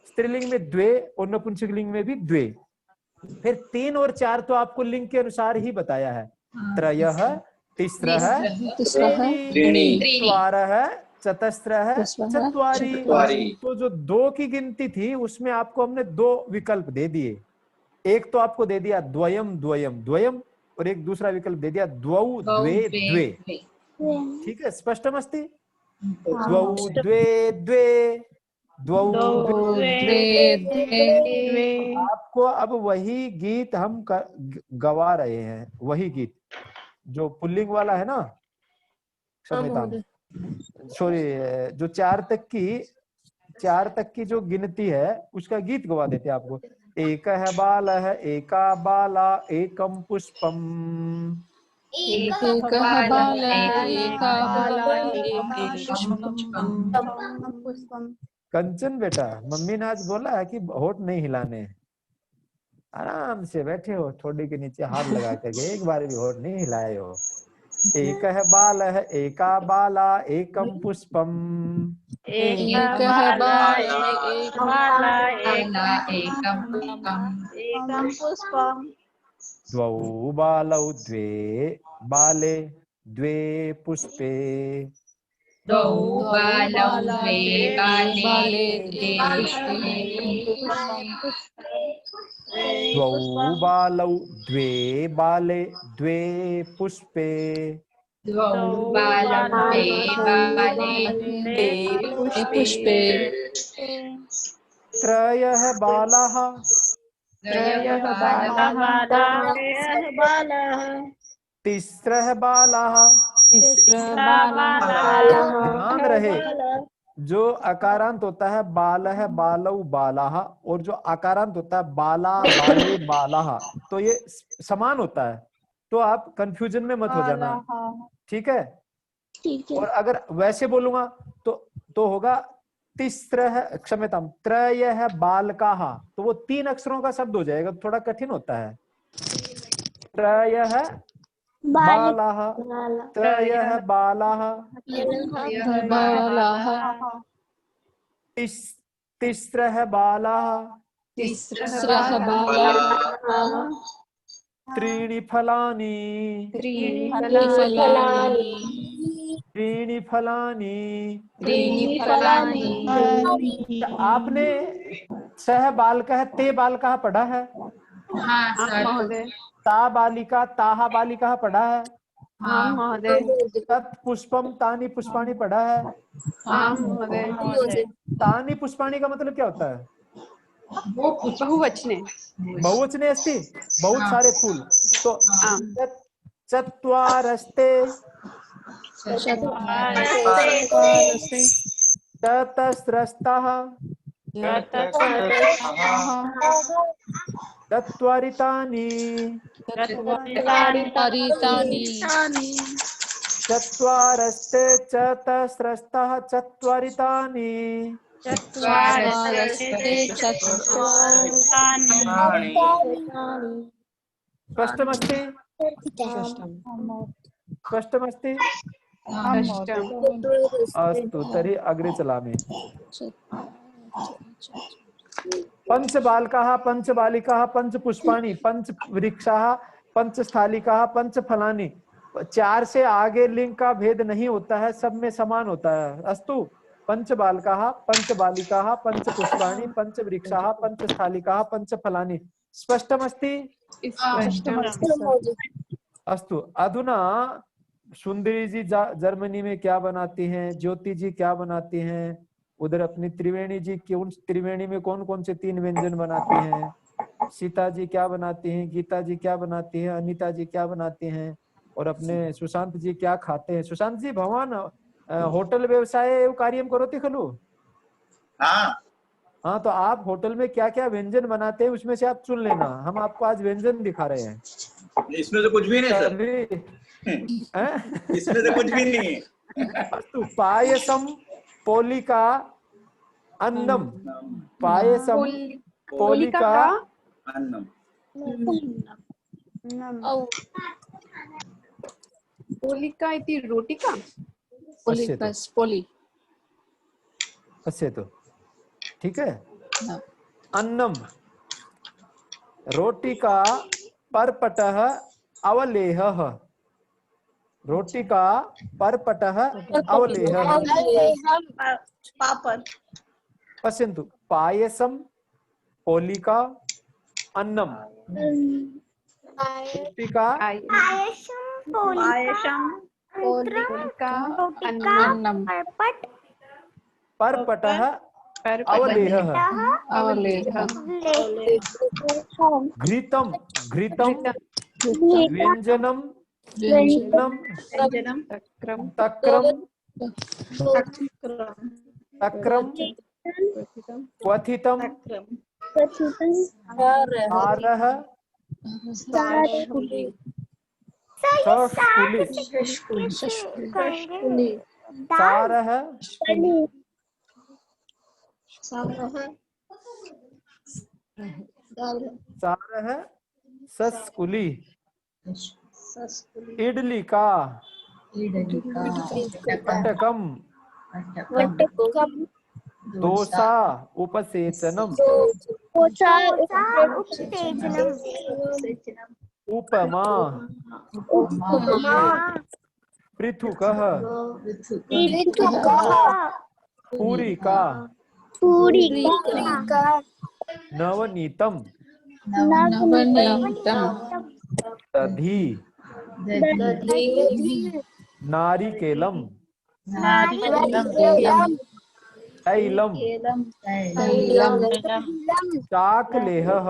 [SPEAKER 1] स्त्रीलिंग में द्वे और नपुंसकलिंग में भी द्वे। फिर 3 और 4 तो आपको लिंग के अनुसार ही बताया है, त्रयः, तिस्रः, चत्वारः, चतस्रः, चत्वारि। तो जो 2 की गिनती थी उसमें आपको हमने 2 विकल्प दे दिए। एक तो आपको दे दिया द्वयम द्वयम द्वयम, और एक दूसरा विकल्प दे दिया द्वौ द्वे द्वे। ठीक है, स्पष्टमस्ति? द्वौ द्वे द्वे, द्वौ द्वे द्वे। आपको अब वही गीत हम गवा रहे हैं, वही गीत जो पुल्लिंग वाला है ना, क्षम्यतां, सॉरी, जो 4 तक की जो गिनती है उसका गीत गवा देते हैं आपको। एक है बाल है, एका बाला, एकम पुष्पम, कंचन बेटा, मम्मी ने आज बोला है कि होठ नहीं हिलाने, आराम से बैठे हो, ठोड़ी के नीचे हाथ लगा करके, एक बार भी होठ नहीं हिलाए हो। एक है बाल है, एका बाला, एकम पुष्पम, द्वौ बालौ द्वे बाले, द्वे पुष्पे,
[SPEAKER 4] द्वौ बालौ द्वे बाले,
[SPEAKER 1] द्वौ बालौ द्वे बाले, द्वे पुष्पे,
[SPEAKER 4] द्वौ बालौ द्वे बाले, द्वे पुष्पे,
[SPEAKER 1] त्रयः बालाः, तिस्रः बालाः। ध्यान रहे, जो अकारांत होता है बाल है, बालौ बालाः, और जो अकारांत होता है बाला बाले बालाः, तो ये समान होता है, तो आप कंफ्यूजन में मत हो जाना। ठीक है? और अगर वैसे बोलूंगा तो होगा तिस्रः, क्षम्यतां, त्रयः बालकाः, तो वो 3 अक्षरों का शब्द हो जाएगा, थोड़ा कठिन होता है। त्रयः बालाः, त्रयः बालाः, तिस्रः बालाः, त्रीणि फलानि, त्रीणि फलानि। आपने सह बालकः, ते बालकः पढ़ा है?
[SPEAKER 4] हाँ सर।
[SPEAKER 1] ता बालिका, ताहा बालिका पढ़ा है?
[SPEAKER 4] हाँ महोदय।
[SPEAKER 1] तत् पुष्पम तानि पुष्पाणि पढ़ा है?
[SPEAKER 4] हाँ महोदय।
[SPEAKER 1] तानि पुष्पाणि का मतलब क्या होता है?
[SPEAKER 2] बहुवचने।
[SPEAKER 1] बहुवचने अस्ति, बहुत सारे फूल। तो चत्वारस्ते, चतस्रस्तः, चत्वारितानि चत्वारस्ते चतस्रस्तः चत्वारितानि स्पष्टमस्ति स्पष्टमस्ति अस्तु तर्हि अग्रे चलामि। पंचबालकाः पंचबालिकाः पंचपुष्पाणि पंचवृक्षाः पंचस्थालिकाः पंचफलानि। 4 से आगे लिंग का भेद नहीं होता है, सब में समान होता है। अस्तु पंचबालकाः पंचबालिकाः पंचपुष्पाणि पंचवृक्षाः पंचस्थालिकाः पंचफलानि। स्पष्टमस्ति? अस्तु अधुना सुंदरी जी जर्मनी में क्या बनाती हैं, ज्योति जी क्या बनाती हैं, उधर अपनी त्रिवेणी जी क्यों, त्रिवेणी में कौन कौन से 3 व्यंजन बनाती हैं, सीता जी क्या बनाती हैं, गीता जी क्या बनाती हैं, अनीता जी क्या बनाती हैं, और अपने सुशांत जी क्या खाते हैं। सुशांत जी भगवान होटल व्यवसाय कार्यम करोति खलु? हाँ, तो आप होटल में क्या क्या व्यंजन बनाते हैं उसमें से आप चुन लेना, हम आपको आज व्यंजन दिखा रहे हैं।
[SPEAKER 7] इसमें तो कुछ भी नहीं सर। इसमें तो कुछ भी नहीं है।
[SPEAKER 1] अस्तु पायसम पोलिका अन्नम। पायसम पोलिका
[SPEAKER 7] अन्नम।
[SPEAKER 2] पोलिका इति रोटिका।
[SPEAKER 1] पश्यतु, ठीक है। अन्नम रोटिका पर्पटः अवलेहः। रोटिका पर्पटः अवलेहः।
[SPEAKER 2] पापड़।
[SPEAKER 1] पश्यन्तु पायसम पोलिका अन्नम। रोटिका
[SPEAKER 2] पोलिका अन्नम
[SPEAKER 1] पर्पटः अवलेहः। घृतम घृतम व्यंजनम तक्रम तक्रम क्वथितम आरः शष्कुली सारः सारः सस्कुली। इडली का वटकम दोसा उपसेचनम उपमा पृथुकः पूरिका नवनीतम दधी नारिकेलम तैलम चाकलेहः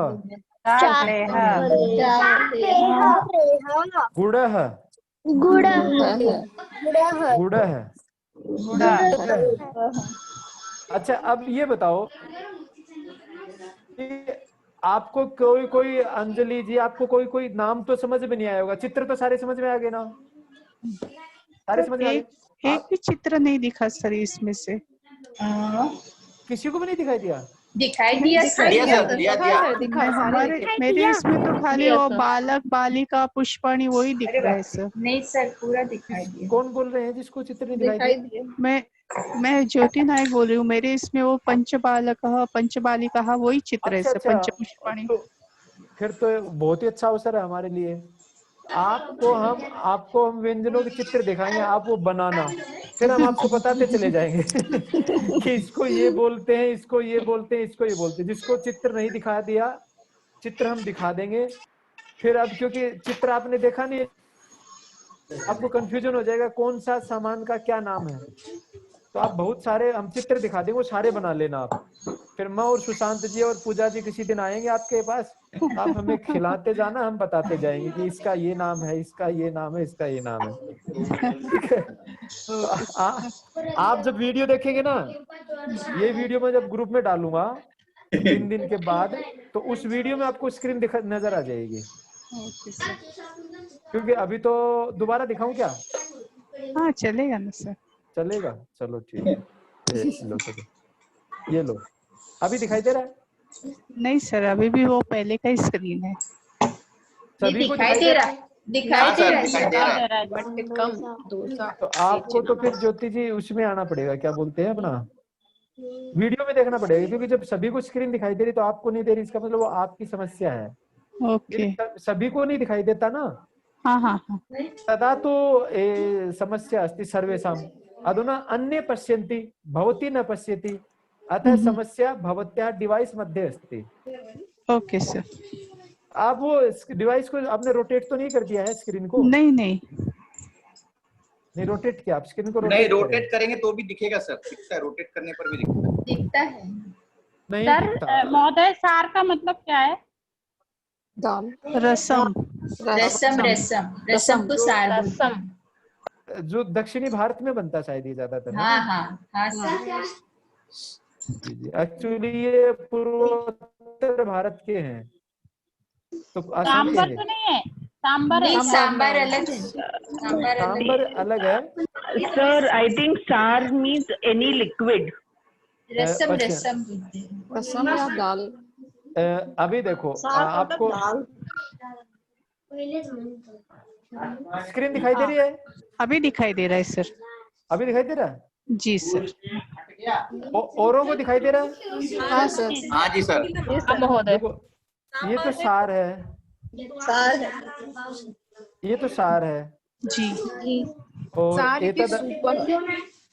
[SPEAKER 1] गुड़ः गुड़ः। अच्छा अब ये बताओ कि आपको कोई अंजलि जी, आपको कोई नाम तो समझ में नहीं आया होगा, चित्र तो सारे समझ में आ गए ना? सारे समझ में आ गए?
[SPEAKER 5] एक भी चित्र नहीं दिखा सर इसमें से।
[SPEAKER 1] किसी को भी नहीं दिखाई दिया?
[SPEAKER 4] दिखाई दिया
[SPEAKER 5] मेरे इसमें तो खाली वो बालक बालिका पुष्पाणी वही दिख रहा है सर।
[SPEAKER 4] नहीं सर पूरा दिखाई दिया।
[SPEAKER 1] कौन बोल रहे हैं जिसको चित्र नहीं दिखाई दिया?
[SPEAKER 5] मैं ज्योति नायक बोल रही हूँ। मेरे इसमें वो पंचबालक पंचबालिका वही चित्र है सर, पंचपुष्पाणी।
[SPEAKER 1] फिर तो बहुत ही अच्छा अवसर है हमारे लिए। आपको हम व्यंजनों के चित्र दिखाएंगे, आप वो बनाना, फिर हम आपको बताते चले जाएंगे कि इसको ये बोलते हैं, इसको ये बोलते हैं, इसको ये बोलते हैं। जिसको चित्र नहीं दिखा दिया, चित्र हम दिखा देंगे। फिर अब क्योंकि चित्र आपने देखा नहीं, आपको कंफ्यूजन हो जाएगा कौन सा सामान का क्या नाम है। तो आप बहुत सारे हम चित्र दिखा देंगे, वो सारे बना लेना आप। फिर मैं और सुशांत जी और पूजा जी किसी दिन आएंगे आपके पास, आप हमें खिलाते जाना, हम बताते जाएंगे कि इसका ये नाम है, इसका ये नाम है, इसका ये नाम है। ठीक है। आप जब वीडियो देखेंगे ना, ये वीडियो मैं जब ग्रुप में डालूंगा, 3 दिन के बाद, तो उस वीडियो में आपको स्क्रीन नजर आ जाएगी। क्योंकि अभी तो दोबारा दिखाऊं क्या?
[SPEAKER 5] हाँ चलेगा ना सर।
[SPEAKER 1] चलेगा, चलो ठीक है। लो चलो, ये लो, अभी दिखाई दे रहा है?
[SPEAKER 5] नहीं सर, अभी भी वो पहले का ही स्क्रीन है।
[SPEAKER 1] सभी को
[SPEAKER 4] दिखाई दे रहा है, दिखाई दे रहा है।
[SPEAKER 1] तो आपको तो फिर ज्योति जी उसमें आना पड़ेगा, क्या बोलते हैं अपना, वीडियो में देखना पड़ेगा। क्योंकि जब सभी को स्क्रीन दिखाई दे रही तो आपको नहीं दे रही, इसका मतलब वो आपकी समस्या है।
[SPEAKER 5] ओके।
[SPEAKER 1] सभी को नहीं दिखाई देता ना।
[SPEAKER 5] हाँ हाँ हाँ।
[SPEAKER 1] तदा तो समस्या अस्ति सर्वेषां, अधुना अन्ये पश्यन्ति भवती न पश्यति, अतः समस्या भवत्याः डिवाइस मध्ये अस्ति।
[SPEAKER 5] Okay sir.
[SPEAKER 1] आप वो डिवाइस को आपने रोटेट तो नहीं कर दिया है स्क्रीन को?
[SPEAKER 5] नहीं नहीं
[SPEAKER 1] नहीं रोटेट किया आप स्क्रीन को?
[SPEAKER 7] नहीं रोटेट करेंगे तो भी दिखेगा सर, दिखता है, रोटेट करने पर भी
[SPEAKER 4] दिखता है।
[SPEAKER 1] नहीं
[SPEAKER 10] सर
[SPEAKER 1] दिखता।
[SPEAKER 10] महोदय सार का मतलब क्या है?
[SPEAKER 2] दाल,
[SPEAKER 5] रसम।
[SPEAKER 4] रसम रसम रसम को सार
[SPEAKER 6] रसम।
[SPEAKER 1] जो दक्षिणी भारत में बनता है शायद ये ज्यादातर।
[SPEAKER 4] हाँ हाँ हाँ सर।
[SPEAKER 1] एक्चुअली ये पूर्वोत्तर भारत के हैं, तो आसाम के
[SPEAKER 10] सांबर
[SPEAKER 1] हैं।
[SPEAKER 10] तो नहीं है? सांबर
[SPEAKER 4] नहीं,
[SPEAKER 10] है?
[SPEAKER 4] सांबर अलग है।
[SPEAKER 1] सांबर अलग है।
[SPEAKER 11] सर आई थिंक सार मीन्स एनी लिक्विड।
[SPEAKER 4] रसम
[SPEAKER 1] अच्छा।
[SPEAKER 4] रसम
[SPEAKER 2] रसम या दाल।
[SPEAKER 1] अभी देखो आपको स्क्रीन दिखाई दे रही है?
[SPEAKER 5] अभी दिखाई दे रहा है सर।
[SPEAKER 1] अभी दिखाई दे रहा है?
[SPEAKER 5] जी सर।
[SPEAKER 1] औरों को दिखाई दे रहा है?
[SPEAKER 2] हाँ सर।
[SPEAKER 7] हाँ जी सर।
[SPEAKER 6] महोदय
[SPEAKER 1] देखो ये तो सार है, ये तो सार है
[SPEAKER 5] जी।
[SPEAKER 1] और
[SPEAKER 2] सार
[SPEAKER 1] ये
[SPEAKER 2] के सुपर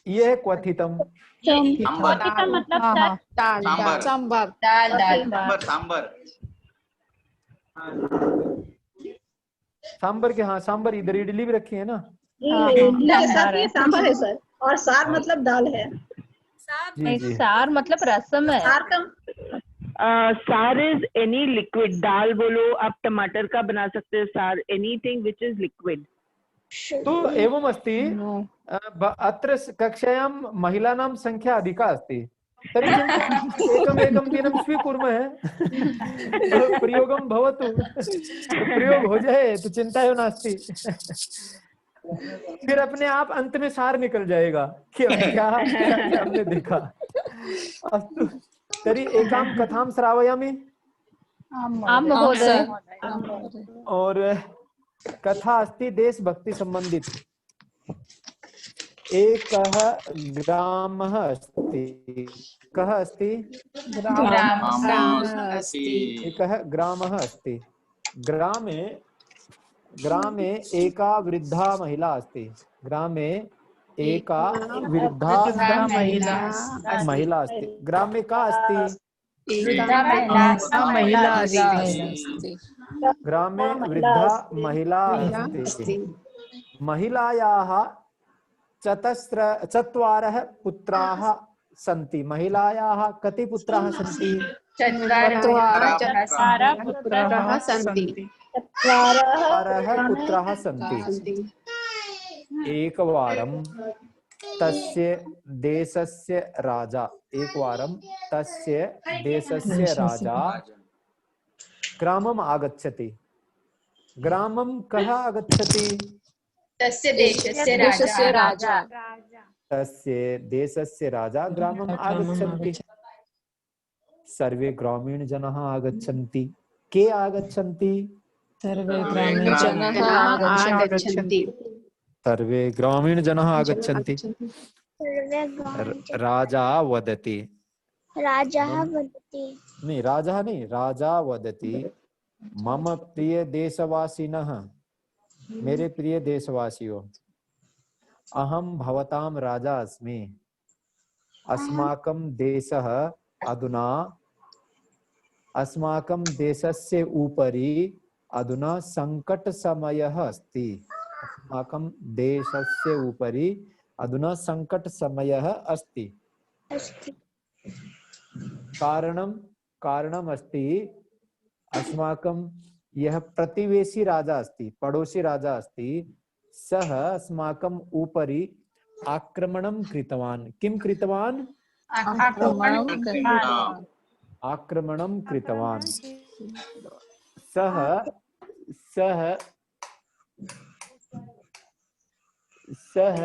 [SPEAKER 1] ये है क्वथितम।
[SPEAKER 10] का मतलब
[SPEAKER 5] हाँ
[SPEAKER 10] सर?
[SPEAKER 5] हाँ।
[SPEAKER 2] दाल,
[SPEAKER 7] सांबर।
[SPEAKER 2] सांबर,
[SPEAKER 4] दाल दाल
[SPEAKER 7] सांबर सांबर।
[SPEAKER 1] सांबर के, हाँ सांबर इधर इडली भी रखी है ना।
[SPEAKER 10] सर ये सांबर है सर, और सार मतलब दाल है।
[SPEAKER 1] जी
[SPEAKER 6] नहीं,
[SPEAKER 1] जी।
[SPEAKER 6] सार मतलब रसम है।
[SPEAKER 10] सार का
[SPEAKER 11] सार इज एनी लिक्विड। दाल बोलो आप, टमाटर का बना सकते हो सार, एनीथिंग विच इज लिक्विड।
[SPEAKER 1] तो एवम् अस्ति, अत्र कक्षायां महिलानां संख्या अधिका अस्ति, तर्हि एकम् एकं दिनं स्वीकुर्मः। प्रयोगं भवतु, तो प्रयोग हो जाए तो चिंता एव नास्ति। फिर अपने आप अंत में सार निकल जाएगा कि क्या हमने देखा। अस्तु तर्हि एकां कथां श्रावयामि।
[SPEAKER 6] आम महोदय।
[SPEAKER 1] और कथा अस्ति देशभक्ति संबंधित। एकः ग्रामः अस्ति। कः अस्ति? एकः ग्रामः अस्ति। ग्रामे एका वृद्धा महिला अस्ति। ग्रामे एका वृद्धा महिला अस्ति। ग्रामे का अस्ति?
[SPEAKER 5] महिला
[SPEAKER 1] ग्रामे वृद्धा महिला अस्ति। महिलायाः चत्वारः पुत्राः सन्ति। महिलायाः कति पुत्राः सन्ति?
[SPEAKER 2] चत्वारः पुत्राः सन्ति।
[SPEAKER 1] चत्वारः पुत्राः सन्ति। एकवारं तस्य देशस्य राजा ग्रामम् आगच्छति। ग्रामं कः आगच्छति?
[SPEAKER 4] तस्य देशस्य राजा।
[SPEAKER 1] तस्य देशस्य राजा ग्रामम् आगच्छन्ति। सर्वे ग्रामीणजनाः आगच्छन्ति। के आगच्छन्ति?
[SPEAKER 2] सर्वे ग्रामीणजनाः आगच्छन्ति।
[SPEAKER 1] सर्वे ग्रामीणजनाः आगच्छन्ति। राजा वदति। राजा वदति मम प्रिय देशवासिनः, मेरे प्रिय देशवासियों, अहं भवतां राजा अस्मि। अस्माकं देशः अधुना, अस्माकं देशस्य उपरि अधुना संकट समयः अस्ति। अस्माकं देशस्य उपरि अधुना संकट समयः अस्ति। कारणम् अस्ति, अस्माकं यः प्रतिवेशी राजा अस्ति, पड़ोसी राजा अस्ति, सः अस्माकम् उपरि आक्रमणं कृतवान्। किं कृतवान्? आक्रमणं कृतवान्। सः सः सः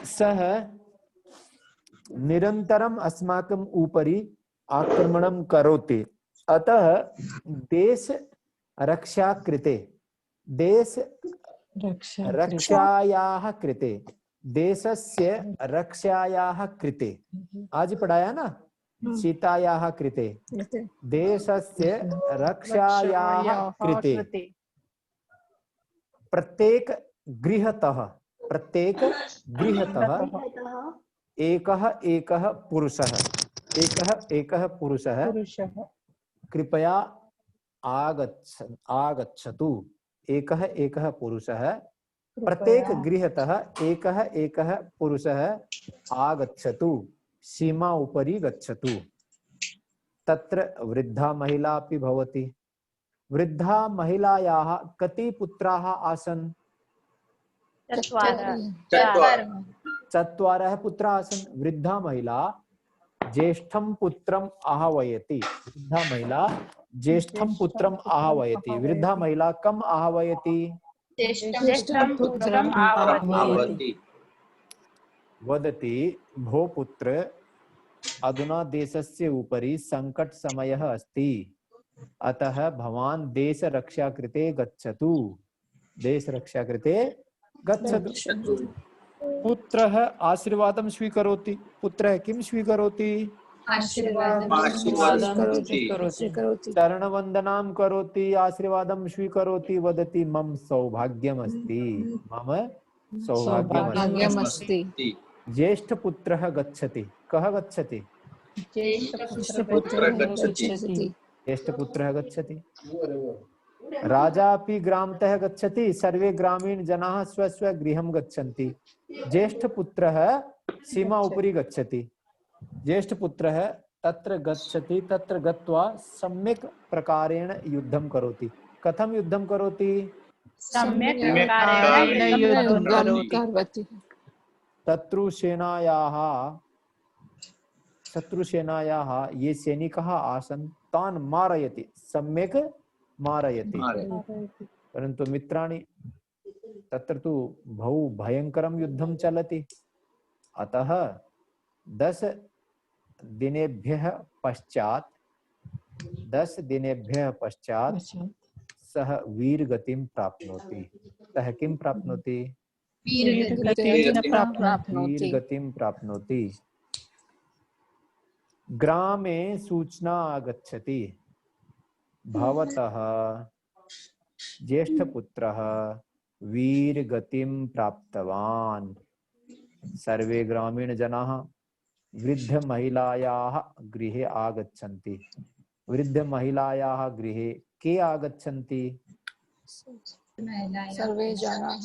[SPEAKER 1] सः निरन्तरम् अस्माकम् उपरि आक्रमणं करोति। अतः देश रक्षा कृते रक्षायाः कृते देशस्य रक्षायाः कृते आज पढ़ाया ना सीतायाः कृते देशस्य रक्षायाः कृते प्रत्येक गृहतः एकः पुरुषः कृपया आगच्छतु। एकः पुरुषः प्रत्येक गृहतः एकः पुरुषः आगच्छतु सीमा उपरि गच्छतु। तत्र वृद्धा महिला अपि भवति। वृद्धा महिलायाः कति पुत्राः आसन्? चत्वारः पुत्राः आसन्। वृद्धा महिला ज्येष्ठं पुत्रम् आह्वयति। वृद्धा महिला ज्येष्ठं पुत्रम् आह्वयति। वृद्धा महिला कम आह्वयति? वदति भो पुत्र अधुना देशस्य उपरि संकट समयः अस्ति, अतः भवान् देश रक्षा कृते गच्छतु। देश रक्षा कृते गच्छतु। पुत्रः आशीर्वादं स्वीकरोति। पुत्रः किं स्वीकरोति? चरणवन्दनां करोति, आशीर्वादं स्वीकरोति। वदति मम सौभाग्यमस्ति, मम सौभाग्यमस्ति। ज्येष्ठ पुत्रः गच्छति। कः गच्छति? ज्येष्ठ पुत्रः गच्छति। राजा अपि ग्रामतः गच्छति। सर्वे ग्रामीण जनाः स्वस्व गृहं गच्छन्ति। ज्येष्ठ पुत्रः सीमा उपरि गच्छति। ज्येष्ठ पुत्रः तत्र गच्छति। तत्र गत्वा सम्यक् प्रकारेण युद्धं करोति। कथं युद्धं करोति?
[SPEAKER 5] सम्यक् प्रकारेण युद्धं करोति।
[SPEAKER 1] शत्रुसेनायाः ये सैनिकाः आसन् तान् मारयति, सम्यक् मारयति। परन्तु मित्राणि तत्र तु बहु भयंकरं युद्धं चलति। अतः 10 दिनेभ्यः पश्चात् सः वीरगतिं प्राप्नोति। सः किं प्राप्नोति? वीरगतिं प्राप्नोति। ग्रामे सूचना आगच्छति, भवतः ज्येष्ठपुत्रः वीरगतिं प्राप्तवान्। सर्वे ग्रामीणजनाः वृद्धमहिलायाः गृहे आगच्छन्ति। वृद्धमहिलायाः गृहे के आगच्छन्ति?
[SPEAKER 2] सर्वे जनाः।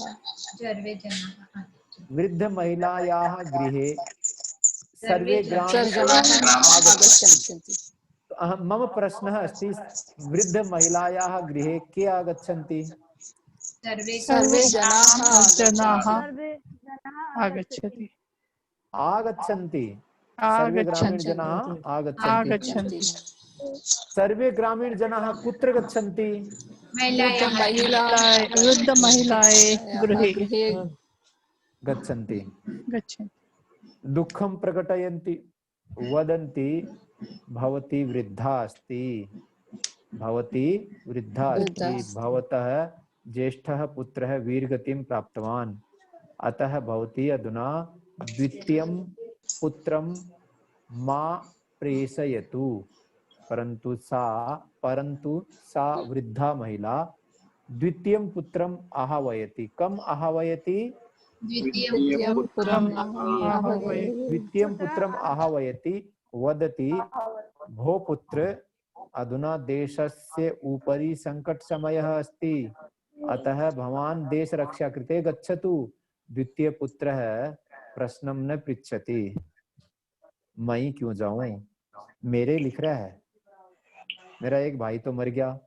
[SPEAKER 1] वृद्धमहिलायाः गृहे सर्वे ग्रामीणाः आगच्छन्ति। मम प्रश्नः अस्ति, वृद्धमहिलायाः गृहे के आगच्छन्ति?
[SPEAKER 2] सर्वे जनाः
[SPEAKER 5] आगच्छन्ति।
[SPEAKER 1] सर्वे ग्रामीण जनाः आगच्छन्ति। सर्वे ग्रामीण जनाः कुत्र गच्छन्ति?
[SPEAKER 5] वृद्धमहिलायाः गृहे
[SPEAKER 1] गच्छन्ति। दुःखं प्रकटयन्ति। वदन्ति भवती वृद्धा अस्ति, भवतः ज्येष्ठः पुत्रः वीरगतिं प्राप्तवान्, अतः भवती अधुना द्वितीयं पुत्रं मा प्रेषयतु। परन्तु सा वृद्धा महिला द्वितीयं पुत्रम् आह्वयति। कम आह्वयति? द्वितीयं पुत्रम् आह्वयति। वदति भो पुत्र अधुना देशस्य उपरि संकट समयः अस्ति, अतः भवान् देश रक्षा कृते गच्छतु। द्वितीय पुत्रः प्रश्नं न पृच्छति, मैं क्यों जाऊं, मेरे लिख रहा है, मेरा एक भाई तो मर गया,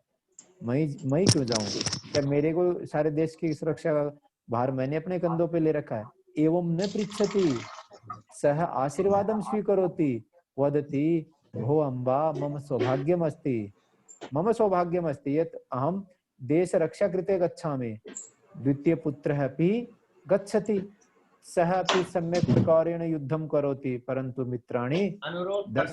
[SPEAKER 1] मैं क्यों जाऊं? क्या मेरे को सारे देश की सुरक्षा का भार मैंने अपने कंधों पे ले रखा है? एवं न पृच्छति सः आशीर्वादं स्वीकरोति वदति भो अम्बा मम सौभाग्यमस्ति यत् अहं देशरक्षा कृते गच्छामि। द्वितीयपुत्रः अपि गच्छति, सः अपि सम्यक् प्रकारेण युद्धं करोति, परन्तु मित्राणि 10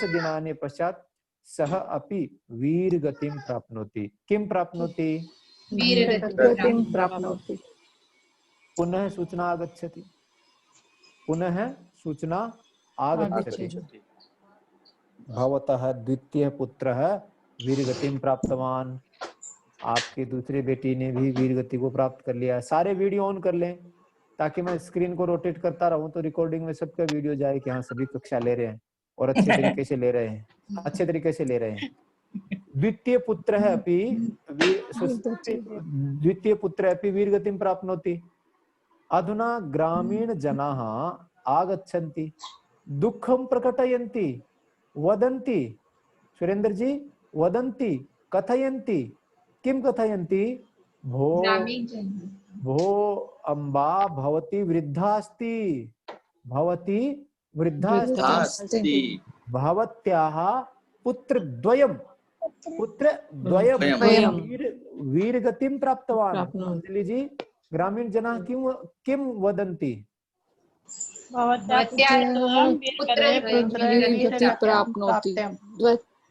[SPEAKER 1] दिनानि पश्चात् सः अपि वीरगतिं प्राप्नोति। किं प्राप्नोति?
[SPEAKER 2] वीरगतिं प्राप्नोति।
[SPEAKER 1] पुनः सूचना आगच्छति। भवतः द्वितीय पुत्रः वीरगतिं प्राप्तवान, आपके दूसरे बेटी ने भी वीरगति को प्राप्त कर लिया। सारे वीडियो ऑन कर लें ताकि मैं स्क्रीन को रोटेट करता रहूं तो रिकॉर्डिंग में सबका वीडियो जाए कि हाँ सभी कक्षा ले रहे हैं और अच्छे तरीके से ले रहे हैं। द्वितीय पुत्र अपि वीरगतिं प्राप्नोति। अधुना ग्रामीण जनाः आगच्छन्ति, दुःखं प्रकटयन्ति, वदन्ति, सुरेंद्र जी वदन्ति, कथयन्ति। किं कथयन्ति? भो अम्बा भवती वृद्धा अस्ति, भवत्याः पुत्रद्वयं वीरगतिं प्राप्तवान्। अंजलि जी, ग्रामीण जनाः किं वदन्ति?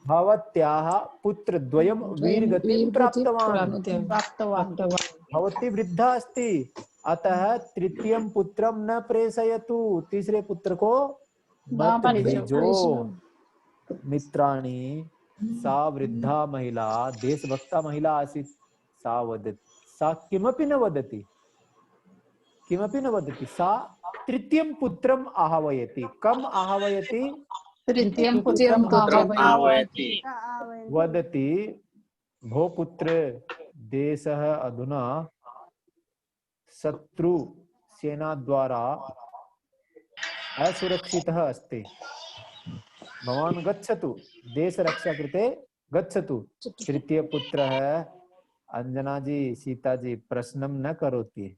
[SPEAKER 1] भवत्याः पुत्रद्वयं वीरगतिं प्राप्तवान्। भवती वृद्धा अस्ति, अतः तृतीयं पुत्रं न प्रेषयतु, तीसरे पुत्र को मत भेजो। मित्राणि, सा वृद्धा महिला देशभक्ता महिला आसीत्। सा किमपि न वदति, सा तृतीयं पुत्रम् आह्वयति। कम आह्वयति?
[SPEAKER 2] तृतीयं पुत्रम् आह्वयति।
[SPEAKER 1] वदति भो पुत्र, देशः अधुना शत्रु सेना द्वारा असुरक्षितः अस्ति। भवान् गच्छतु, देश रक्षा कृते गच्छतु। तृतीय पुत्रः अंजना जी, सीता जी प्रश्नम न करोति,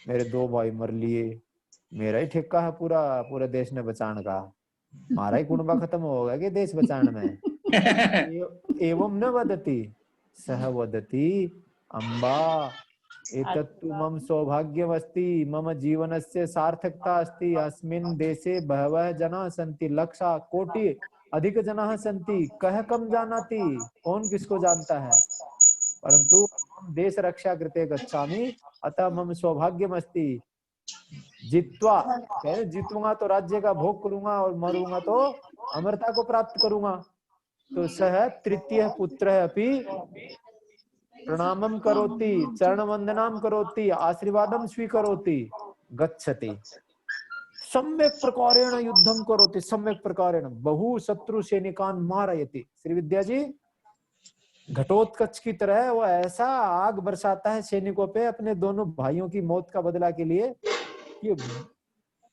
[SPEAKER 1] मेरे 2 भाई मर लिए, मेरा ही ठेका है पूरा देश ने बचाने का, हमारा ही कुनबा खत्म होगा कि देश बचाने में। एवं न वदति, सह वदति अम्बा एतत्तु मम सौभाग्यमस्ति, मम जीवनस्य सार्थकता अस्ति। अस्मिन् देशे बहवः जनाः सन्ति, लक्षा कोटि अधिक जनाः सन्ति, कः कम जानाति, कौन किसको जानता है, परंतु देश रक्षा कृते गच्छामि, अतः मम सौभाग्यमस्ति। जीतूंगा तो राज्य का भोग करूंगा और मरूंगा तो अमरता को प्राप्त करूंगा। तो सह तृतीय पुत्र अपि प्रणामं करोति, चरणवंदनां करोति, आशीर्वादं स्वीकरोति, गच्छति। सम्यक् प्रकारेण युद्धं करोति, सम्यक् प्रकारेण बहु शत्रु सैनिकान् मारयति। श्रीविद्या जी, घटोत्कच की तरह वो ऐसा आग बरसाता है सैनिकों पे अपने दोनों भाइयों की मौत का बदला के लिए कि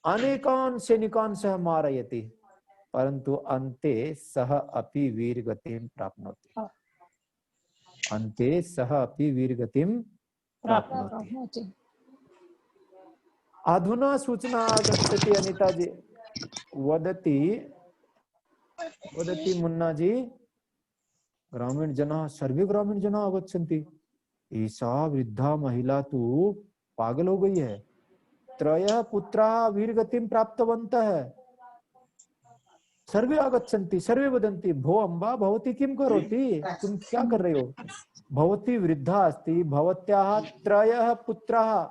[SPEAKER 1] अनेकान सैनिकान् सह मारयति, परंतु अन्ते सह अपि वीरगतिं प्राप्नोति। अन्ते सह अपि वीरगतिं प्राप्नोति। अधुना सूचना आगच्छति। अनिता जी वदति मुन्ना जी, ग्रामीण जनाः आगच्छन्ति। ऐसा वृद्धा महिला तु पागल हो गई है। त्रयः पुत्राः वीरगतिं प्राप्तवन्तः। सर्वे आगच्छन्ति, सर्वे वदन्ति भो अम्बा भवती किं करोति, तुम क्या कर रहे हो? भवती वृद्धा अस्ति, भवत्याः त्रयः पुत्राः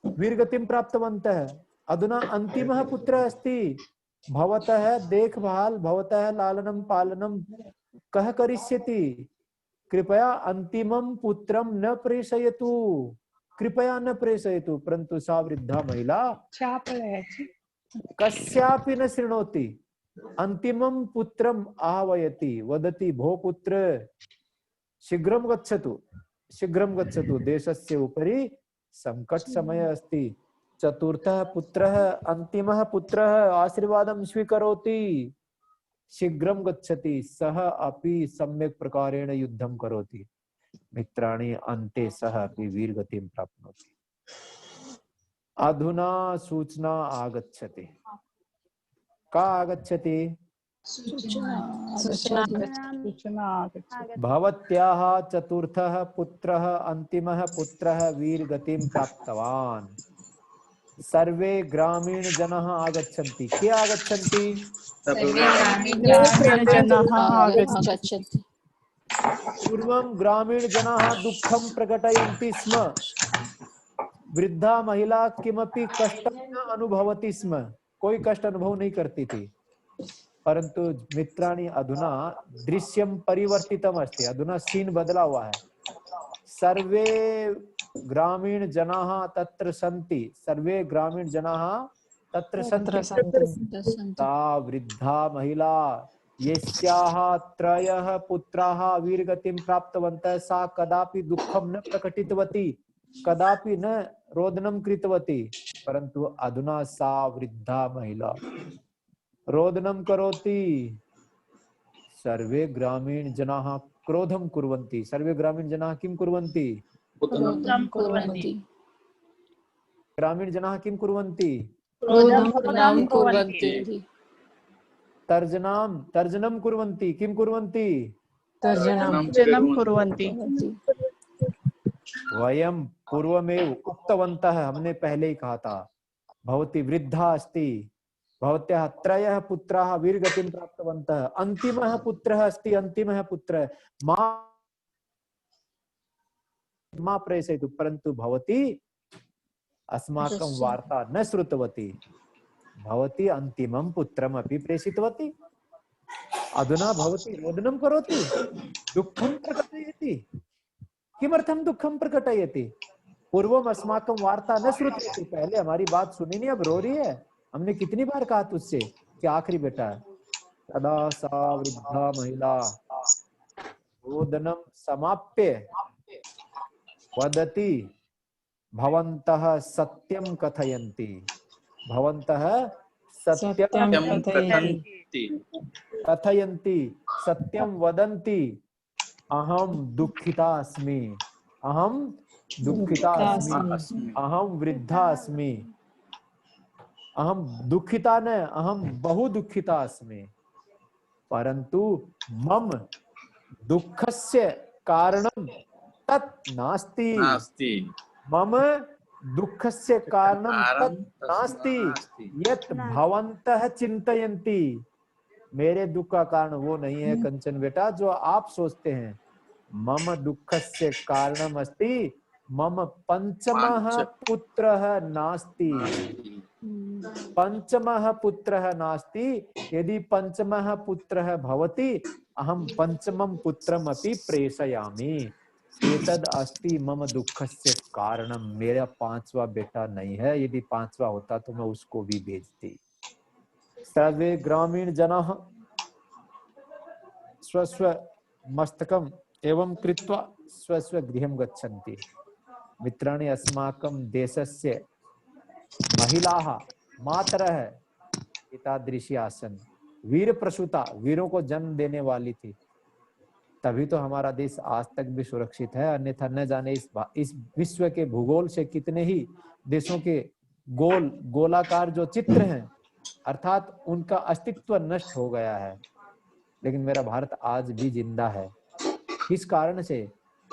[SPEAKER 1] वीरगतिं प्राप्तवन्तः। अधुना अन्तिमः पुत्रः अस्ति, भवतः देखभाल, भवतः लालनं पालनं कः करिष्यति? कृपया अंतिमं पुत्रं न प्रेषयतु, कृपया न प्रेषयतु। परंतु सा वृद्धा महिला कस्यापि न शृणोति। अंतिमं पुत्रम् आह्वयति, वदति भो पुत्र शीघ्रं गच्छतु, देशस्य उपरि संकट समय अस्ति। चतुर्थः पुत्रः, अंतिमः पुत्रः आशीर्वादं स्वीकरोति, शीघ्रं गच्छति, सः अपि सम्यक् प्रकारेण युद्धं करोति। मित्राणि, अन्ते सः अपि वीरगतिं प्राप्नोति। अधुना सूचना आगच्छति। का आगच्छति? भवत्याः चतुर्थः पुत्रः अन्तिमः पुत्रः वीरगतिं प्राप्तवान्। सर्वे ग्रामीण जनाः आगच्छन्ति। के आगच्छन्ति? पूर्वं ग्रामीण जनाः दुःखं प्रकटयन्ति स्म। वृद्धा महिला किमपि कष्टं न अनुभवति स्म, कोई कष्ट अनुभव नहीं करती थी। परंतु मित्राणि अधुना दृश्यं परिवर्तितम् अस्ति। अधुना सीन बदला हुआ है। सर्वे ग्रामीण जनाः तत्र सन्ति। सर्वे ग्रामीण जनाः तत्र सन्ति। सा वृद्धा महिला यस्याः त्रयः पुत्राः वीरगतिं प्राप्तवन्तः सा कदापि दुःखं न प्रकटितवती, कदापि न रोदनं कृतवती। परंतु अधुना सा वृद्धा महिला रोदनं करोति। सर्वे ग्रामीण जनाः क्रोधं कुर्वन्ति। सर्वे ग्रामीण जनाः किं कुर्वन्ति? ग्रामीण जनाः किं कुर्वन्ति? तर्जनं कुर्वन्ति। किं कुर्वन्ति?
[SPEAKER 5] तर्जनं कुर्वन्ति।
[SPEAKER 1] वयं पूर्वमेव उक्तवन्तः, हमने पहले ही कहा था। भवती वृद्धा अस्ति, भवत्याः त्रयः पुत्राः वीरगतिं प्राप्तवन्तः, अन्तिमः पुत्रः अस्ति, अन्तिमः पुत्रः मा प्रेषयतु। परन्तु भवती अस्माकं वार्ता न श्रुतवती। भवती अन्तिमं पुत्रम् अपि प्रेषितवती। अधुना भवती रोदनं करोति, दुःखं प्रकटयति। किमर्थं दुःखं प्रकटयति? पूर्वम अस्माकं वार्ता न श्रुतवती। पहले हमारी बात सुनी नहीं, अब रो रही है। हमने कितनी बार कहा तुझसे कि आखिरी बेटा है। तदा सा वृद्धा महिला रोदनं समाप्य वदति, भवन्तः सत्यं कथयन्ति। भवन्तः सत्यं कथयन्ति, सत्यं वदन्ति। अहं दुःखिता अस्मि, अहं दुःखिता अस्मि, अहं वृद्धा अस्मि। अहं दुःखिता न, अहं बहु दुःखिता अस्मि। परन्तु मम दुःखस्य कारणं तत् नास्ति। मम दुःखस्य कारणं तत् नास्ति यत् भवन्तः चिन्तयन्ति। मेरे दुख का कारण वो नहीं है कंचन बेटा जो आप सोचते हैं। मम दुःखस्य कारणम् अस्ति मम पंचमः पुत्रः नास्ति। पंचमः पुत्रः नास्ति। यदि पंचमः पुत्रः भवति अहं पंचमं पुत्रम् अपि प्रेषयामि। एतद् अस्ति मम दुःखस्य कारणं। मेरा पांचवा बेटा नहीं है। यदि पांचवा होता तो मैं उसको भी भेजती। सर्वे ग्रामीण जनाः स्वस्व मस्तकम् एवं कृत्वा स्वस्व गृहं गच्छन्ति। मित्राणि अस्माकं देशस्य महिलाः मातरः एतादृशी आसन्। वीर प्रसूता, वीरों को जन्म देने वाली थी। तभी तो हमारा देश आज तक भी सुरक्षित है। अन्यथा न जाने इस विश्व के भूगोल से कितने ही देशों के गोलाकार जो चित्र हैं, अर्थात उनका अस्तित्व नष्ट हो गया है। लेकिन मेरा भारत आज भी जिंदा है। किस कारण से?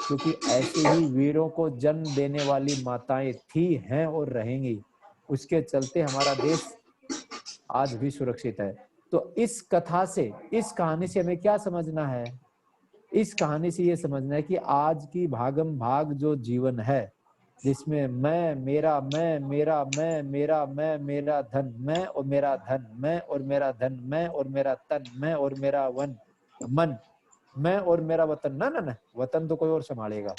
[SPEAKER 1] क्योंकि ऐसे ही वीरों को जन्म देने वाली माताएं थी, हैं और रहेंगी। उसके चलते हमारा देश आज भी सुरक्षित है। तो इस कथा से, इस कहानी से हमें क्या समझना है? इस कहानी से ये समझना है कि आज की भागम भाग जो जीवन है, जिसमें मैं, मेरा, मैं, मेरा, मैं, मेरा, मैं, मेरा धन, मैं और मेरा धन, मैं और मेरा धन, मैं और मेरा तन, मैं और मेरा मन, मैं और मेरा वतन। ना, वतन तो कोई और संभालेगा,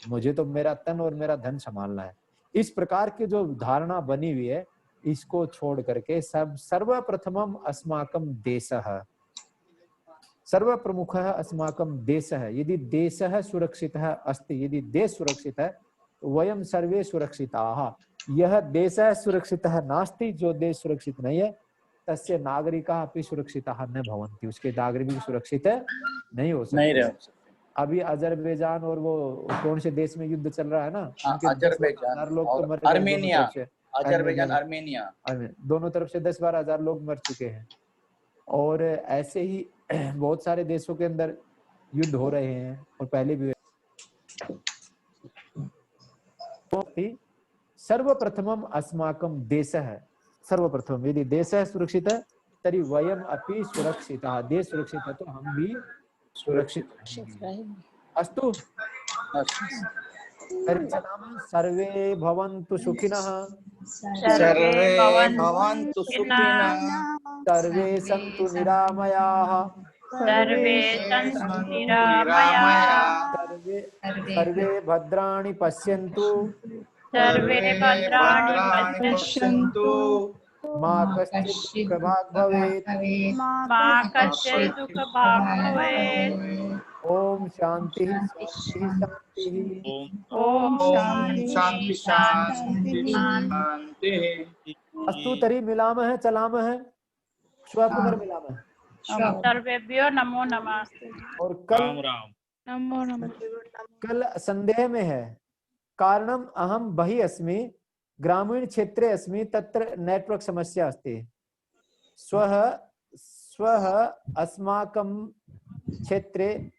[SPEAKER 1] मुझे तो मेरा तन और मेरा धन संभालना है। इस प्रकार की जो धारणा बनी हुई है, इसको छोड़ करके सर्वप्रथमम अस्माकं देशः, सर्वप्रमुखः अस्माकं देशः। यदि देशः सुरक्षितः अस्ति, यदि देश सुरक्षित है, वयं सर्वे सुरक्षिताः। यह देशः सुरक्षितः नास्ति, जो देश सुरक्षित नहीं है, तस्य नागरिकाः अपि सुरक्षिताः न भवन्ति। उसके नागरिक भी सुरक्षित नहीं हो सकते। अभी अजरबैजान और वो कौन से देश में युद्ध चल रहा है ना,
[SPEAKER 7] अजरबैजान
[SPEAKER 1] लोग तो मर गए।
[SPEAKER 7] अजरबैजान आर्मेनिया
[SPEAKER 1] दोनों तरफ से 10-12 हज़ार लोग मर चुके हैं। और ऐसे ही बहुत सारे देशों के अंदर युद्ध हो रहे हैं और पहले भी हुए। सर्वप्रथमम अस्माकं देशः, सर्वप्रथम यदि देशः सुरक्षितः तर्हि वयम अपि सुरक्षितः, देश सुरक्षित है तो हम भी सुरक्षित हैं। अस्तु, सर्वे भवन्तु सुखिनः,
[SPEAKER 2] सर्वे भवन्तु सुखिनः,
[SPEAKER 1] सर्वे सन्तु निरामयाः,
[SPEAKER 2] सर्वे सन्तु निरामयाः,
[SPEAKER 1] सर्वे भद्राणि पश्यन्तु,
[SPEAKER 2] सर्वे भद्राणि पश्यन्तु,
[SPEAKER 1] मा कश्चित् दुःखभाग् भवेत्,
[SPEAKER 2] मा कश्चित् दुःखभाग् भवेत्।
[SPEAKER 1] ओम शांति शांति।
[SPEAKER 2] ओम शांति शांति।
[SPEAKER 1] अस्तु तर्हि मिलामः चलामः, श्वः पुनर्मिलामः।
[SPEAKER 2] सर्वेभ्यो नमो नमः।
[SPEAKER 1] और कल
[SPEAKER 5] नमो नमः।
[SPEAKER 1] कल संदेह में है, कारणम अहम बहि अस्मि, ग्रामीण क्षेत्रे अस्मि, तत्र नेटवर्क समस्या अस्ति। स्वः अस्माकं क्षेत्रे